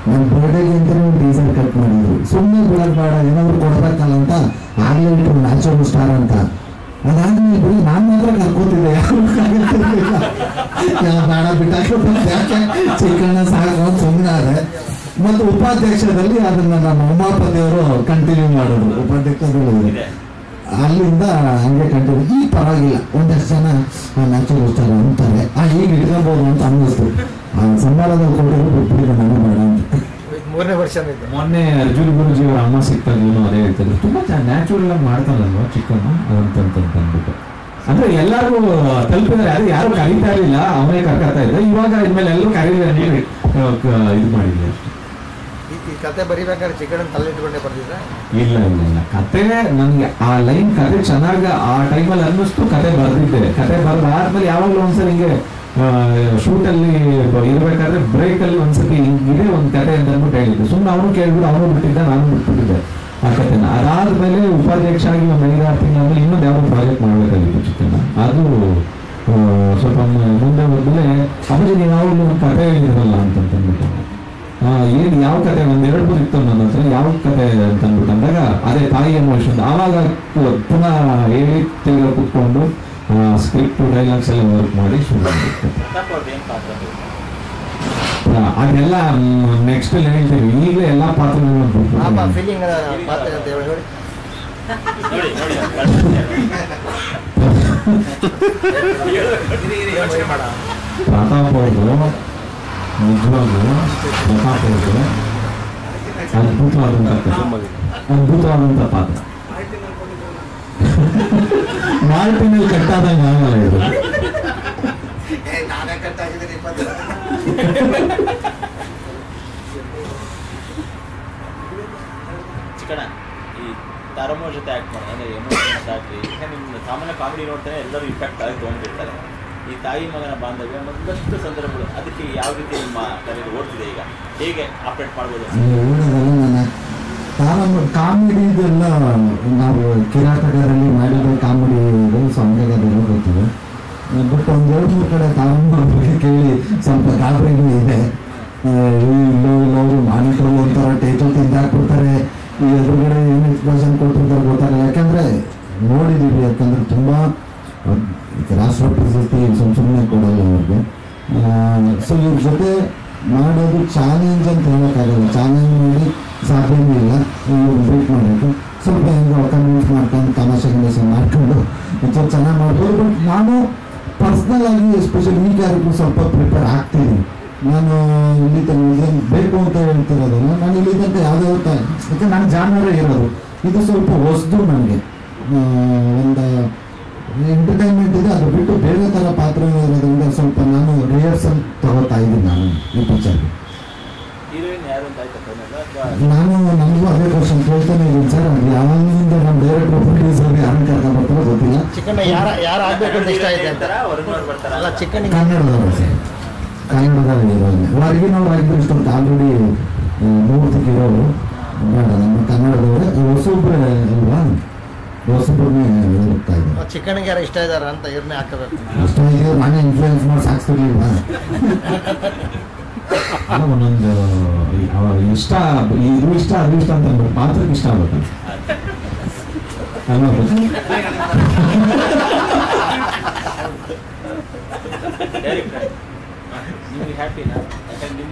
ನನ್ನ ಬರ್ಡೇಗೆ ಅಂತಲೇ ಒಂದು ಟೀಸರ್ ಕಟ್ ಮಾಡಿದ್ರು. ಸುಮ್ಮನೆ ಬಿಡೋದು ಬೇಡ, ಏನಾದ್ರು ಕೊಡ್ಬೇಕಲ್ಲ ಅಂತ ಆಗ್ಲೇ ಇಟ್ಟು ನ್ಯಾಚುರಲ್ ಸ್ಟಾರ್ ಅಂತ. ಅದಾದ್ಮೇಲೆ ಬರೀ ನಾನು ಮಾತ್ರ ಕರ್ಕೋತಿದ್ದೆ, ಯಾರು ಬೇಡ ಬಿಟ್ಟಾಕ ಯಾಕೆ ಚಿಕ್ಕಣ್ಣ ಸಾಕು ಅಂತ ಸುಮ್ಮನೆ ಆದ್ರೆ. ಮತ್ತು ಉಪಾಧ್ಯಕ್ಷದಲ್ಲಿ ಅದನ್ನ ನಮ್ಮ ಉಮಾಪತಿಯವರು ಕಂಟಿನ್ಯೂ ಮಾಡೋದು. ಉಪಾಧ್ಯಕ್ಷದಲ್ಲಿ ಅಲ್ಲಿಂದ ಹಂಗೆ ಕಂಟಿನ್ಯೂ. ಈಗ ಪರವಾಗಿಲ್ಲ, ಒಂದಷ್ಟು ಜನ ನ್ಯಾಚುರಲ್ ಸ್ಟಾರ್ ಅಂತಾರೆ, ಈಗ ಇಟ್ಕೊಬೋದು ಅಂತ ಅನ್ನಿಸ್ತು. ಸಂಬಳದಲ್ಲಿ ಕೊಟ್ಟಿದ್ರು ಬಿಟ್ಬಿಟ್ಟಿದೆ, ನನಗೆ ಬೇಡ ಅಂತ.
3ನೇ ವರ್ಷ
ಮೊನ್ನೆ ಅರ್ಜುನ್ ಗುರುಜಿ ಅವರ ಅಮ್ಮ ಸಿಕ್ತಾಗಲೂ ಅದೇ ಹೇಳ್ತಾರೆ, ತುಂಬಾ ನ್ಯಾಚುರಲ್ ಆಗಿ ಮಾಡ್ತಾನಲ್ವ ಚಿಕ್ಕಣ್ಣ ಅದಂತಂದ್ಬಿಟ್ಟು. ಅಂದ್ರೆ ಎಲ್ಲರಿಗೂ ತಲುಪಿದ್ರೆ, ಅದು ಯಾರು ಕರೀತಾ ಇರಲಿಲ್ಲ, ಅವನೇ ಕರ್ಕೊತಾ ಇದ್ದ. ಇವಾಗ ಇದ್ಮೇಲೆ ಎಲ್ಲರೂ ಕರೀತಾರೆ, ಇದು ಮಾಡಿದ್ವಿ ಅಷ್ಟೇ.
ಈ ಕತೆ ಬರಿಬೇಕಾದ್ರೆ ಚಿಕ್ಕಣ್ಣ ತಲೆಟ್ಕೊಂಡೆ ಬರ್ತಿದ್ರೆ?
ಇಲ್ಲ, ಕತೆ ನನಗೆ ಆ ಲೈನ್ ಕತೆ ಚೆನ್ನಾಗಿ ಆ ಟೈಮಲ್ಲಿ ಅನ್ನಿಸ್ತು. ಕತೆ ಬರೆದಿದ್ದೆ. ಕತೆ ಬರೆದಾದ್ಮೇಲೆ ಯಾವಾಗಲೂ ಒಂದ್ಸಲ ಹಿಂಗೆ ಶೂಟಲ್ಲಿ ಇರಬೇಕಾದ್ರೆ ಬ್ರೇಕಲ್ಲಿ ಒಂದ್ಸತಿ ಹಿಂಗಿದೆ ಒಂದು ಕತೆ ಅಂತ ಅಂದ್ಬಿಟ್ಟು ಹೇಳಿದ್ದೆ. ಸುಮ್ಮನೆ ಅವನು ಕೇಳ್ಬಿಟ್ಟು ಅವನು ಬಿಟ್ಟಿದ್ದ, ನಾನು ಬಿಟ್ಬಿಟ್ಟಿದ್ದೆ ಆ ಕತೆನ. ಅದಾದ್ಮೇಲೆ ಉಪಾಧ್ಯಕ್ಷ ಆಗಿ ಒಂದು 5-6 ತಿಂಗಳಾದ್ಮೇಲೆ ಇನ್ನೊಂದು ಯಾವುದೋ ಪ್ರಾಜೆಕ್ಟ್ ಮಾಡಬೇಕಾಗಿತ್ತು ಚಿಕ್ಕಣ್ಣ. ಅದು ಸ್ವಲ್ಪ ಮುಂದೆ ಹೋದ್ಮೇಲೆ ಅಪ್ಪಾಜಿ ನೀವು ಯಾವಾಗಲೂ ಒಂದು ಕತೆ ಹೇಳಿದ್ರಲ್ಲ ಅಂತಂದ್ಬಿಟ್ಟು, ಏನು ಯಾವ ಕತೆ ಒಂದು 2-3 ಇತ್ತು ನನ್ನ ಹತ್ರ, ಯಾವ ಕತೆ ಅಂತಂದ್ಬಿಟ್ಟು ಅಂದಾಗ ಅದೇ ತಾಯಿ ಎಮೋಷನ್. ಆವಾಗ ಪುನಃ ಹೇಳಿ ತಿರ್ಗ ಕೂತ್ಕೊಂಡು ಸ್ಕ್ರಿಪ್ಟ್ ಡೈಲಾಗ್ಸ್ ಎಲ್ಲ ವರ್ಕ್ ಮಾಡಿ ಶುರು ಮಾಡಿತ್ತು. ಅದೆಲ್ಲ ನೆಕ್ಸ್ಟ್ ಹೇಳ್ತೀವಿ. ಈಗಲೇ ಎಲ್ಲ ಪಾತ್ರಗಳನ್ನ ಪ್ರತಾಪ್ ಅವ್ರದ್ದು ನಿಜವಾಗ್ಲೂ ಪ್ರತಾಪ್ ಅವ್ರದ್ದು ಅದ್ಭುತವಾದಂಥ ಪಾತ್ರ. ಮಾರ್ಟಿನಲ್ಲಿ ಕಟ್ಟಾದಂಗೆ ಆಗಲ್ಲ ಇದು.
ಚಿಕ್ಕಣ್ಣ ಈ ತಾರಮ್ಮ ಜೊತೆ ಆ್ಯಕ್ಟ್ ಮಾಡಿ ಅಂದರೆ ಎಮೋಷನ್ಸ್ ಆಗಲಿ, ನಿಮ್ಮ ಸಾಮಾನ್ಯ ಕಾಮಿಡಿ ನೋಡ್ತಾನೆ ಎಲ್ಲರೂ ಇಂಪ್ಯಾಕ್ಟ್ ಆಗಿ ತೊಗೊಂಡಿರ್ತಾರೆ. ಈ ತಾಯಿ ಮಗನ ಬಾಂಧವ್ಯ ಒಂದಷ್ಟು ಸಂದರ್ಭಗಳು, ಅದಕ್ಕೆ ಯಾವ ರೀತಿ ನಿಮ್ಮ ತಲೆಗೆ ಓಡ್ತಿದೆ, ಈಗ ಹೇಗೆ ಆಪ್ರೇಟ್ ಮಾಡ್ಬೋದು?
ಕಾಮಿಡಿದೆಲ್ಲ ನಾವು ಕಿರಾಟಗಾರಲ್ಲಿ ಮಾಡಿದ ಕಾಮಿಡಿ ಸಂಘದೆಲ್ಲ ಗೊತ್ತಿದೆ. ಬಟ್ ಒಂದು 2-3 ಕಡೆ ತಾರಮ್ಮ ಬಗ್ಗೆ ಕೇಳಿ ಸ್ವಲ್ಪ ಗಾಬರಿನೂ ಇದೆ. ಇಲ್ಲವರು ಮಾನಿಟ್ರಲ್ಲಿ ಒಂಥರ ಟೇಚಲ್ ತಿಂದಾಕ್ಬಿಡ್ತಾರೆ, ಈ ಎದುರುಗಡೆ ಏನು ಎಕ್ಸ್ಪ್ರೆಷನ್ ಕೊಟ್ಟಿರ್ತಾರೆ ಗೊತ್ತಾಗಲ್ಲ. ಯಾಕಂದರೆ ನೋಡಿದ್ದೀವಿ, ಯಾಕಂದರೆ ತುಂಬ ರಾಷ್ಟ್ರ ಪ್ರಶಸ್ತಿ ಸುಮ್ಮನೆ ಕೊಡಲ್ಲ ಅವ್ರಿಗೆ. ಸೊ ಇವ್ರ ಜೊತೆ ಮಾಡೋದು ಚಾಲೆಂಜ್ ಅಂತ ಹೇಳೋಕ್ಕಾಗಲ್ಲ, ಚಾಲೆಂಜ್ ಮಾಡಿ ಸಾಧ್ಯನೂ ಇಲ್ಲ. ವೇಟ್ ಮಾಡಬೇಕು, ಸ್ವಲ್ಪ ಹೆಂಗೆ ಕನ್ವಿನ್ಸ್ ಮಾಡ್ಕೊಂಡು ತಮಾಷೆ ಗಿಮಾಷೆ ಮಾಡ್ಕೊಂಡು ಒಂಚೂರು ಚೆನ್ನಾಗಿ ಮಾಡ್ಬೋದು. ಬಟ್ ನಾನು ಪರ್ಸ್ನಲ್ ಆಗಿ ಎಸ್ಪೆಷಲಿ ಈ ಕ್ಯಾರೆಕ್ಟರ್ ಸ್ವಲ್ಪ ಪ್ರಿಪೇರ್ ಆಗ್ತೀನಿ. ನಾನು ಇಲ್ಲಿ ತನಕ ಬೇಕು ಅಂತ ಹೇಳ್ತಿರೋದಲ್ಲ, ನಾನು ಇಲ್ಲಿ ತನಕ ಯಾವುದೇ ಯಾಕೆ ನನ್ನ ಜಾನರೇ ಇರೋದು ಇದು ಸ್ವಲ್ಪ ಹೊಸದು ನನಗೆ. ಒಂದು ಎಂಟರ್ಟೈನ್ಮೆಂಟ್ ಇದೆ, ಅದು ಬಿಟ್ಟು ಬೇರೆ ಥರ ಪಾತ್ರ ಇರೋದ್ರಿಂದ ಸ್ವಲ್ಪ ನಾನು ರಿಹರ್ಸಲ್ ತಗೋತಾ ಇದ್ದೀನಿ ನಾನು ಈ ಪಿಕ್ಚರ್ಗೆ. ನಾನು ನನಗೂ ಅದೇ ಕ್ವಶನ್ ಕೇಳ್ತಾನೆ ಇದ್ದೀನಿ ಸರ್. ಅದು ಯಾವಾಗಿಂದ ನಮ್ಮ ಡೈರೆಕ್ಟರ್ ಪ್ರೊಡ್ಯೂಸರ್ಗೆ ಯಾರನ್ನು ಕರ್ಕೊಂಡು ಬರ್ತಾರೋ ಗೊತ್ತಿಲ್ಲ.
ಚಿಕ್ಕಣ್ಣ ಯಾರು ಆಗಬೇಕು ಅಂತ ಇಷ್ಟ ಇದೆ ಅಂತ ಅಲ್ಲ ಚಿಕ್ಕಣ್ಣ
ಕನ್ನಡದವರು ಸರ್, ಕನ್ನಡದಲ್ಲಿ ಇರೋದು ಹೊರಗಿನವ್ರು ಆಗಿದ್ರು ಇಷ್ಟೊಂದು ಆಲ್ರೆಡಿ ನೋಡ್ತಿರೋರು ಬೇಡ, ನಮ್ಮ ಕನ್ನಡದವರೇ ಹೊಸೊಬ್ಬರೇ ಅಲ್ವಾ, ಹೊಸೊಬ್ಬರನ್ನೇ ಹೋಗ್ತಾ ಇದ್ದಾರೆ.
ಚಿಕ್ಕಣ್ಣಿಗೆ ಯಾರು ಇಷ್ಟ ಇದ್ದಾರ ಅಂತ ಇವ್ರನ್ನೇ ಹಾಕಬೇಕು.
ಇಷ್ಟ ಇದೆ, ನಾನೇ ಇನ್ಫ್ಲೂಯೆನ್ಸ್ ಮಾಡಿ ಸಾಕ್ಸ್ತಿರ್ಲಿಲ್ವಾ?
ಒಂದೊಂದು ಅವಾಗ ಇಷ್ಟ, ಇದು ಇಷ್ಟ ಅದು ಇಷ್ಟ ಅಂತ ಅಂದ್ಬಿಟ್ಟು ಪಾತ್ರಕ್ಕೆ ಇಷ್ಟ ಆಗ್ಬೇಕು ಅಲ್ವಾ?
ನಿಮ್ಗೆ ಹ್ಯಾಪಿನಾ? ಯಾಕಂದ್ರೆ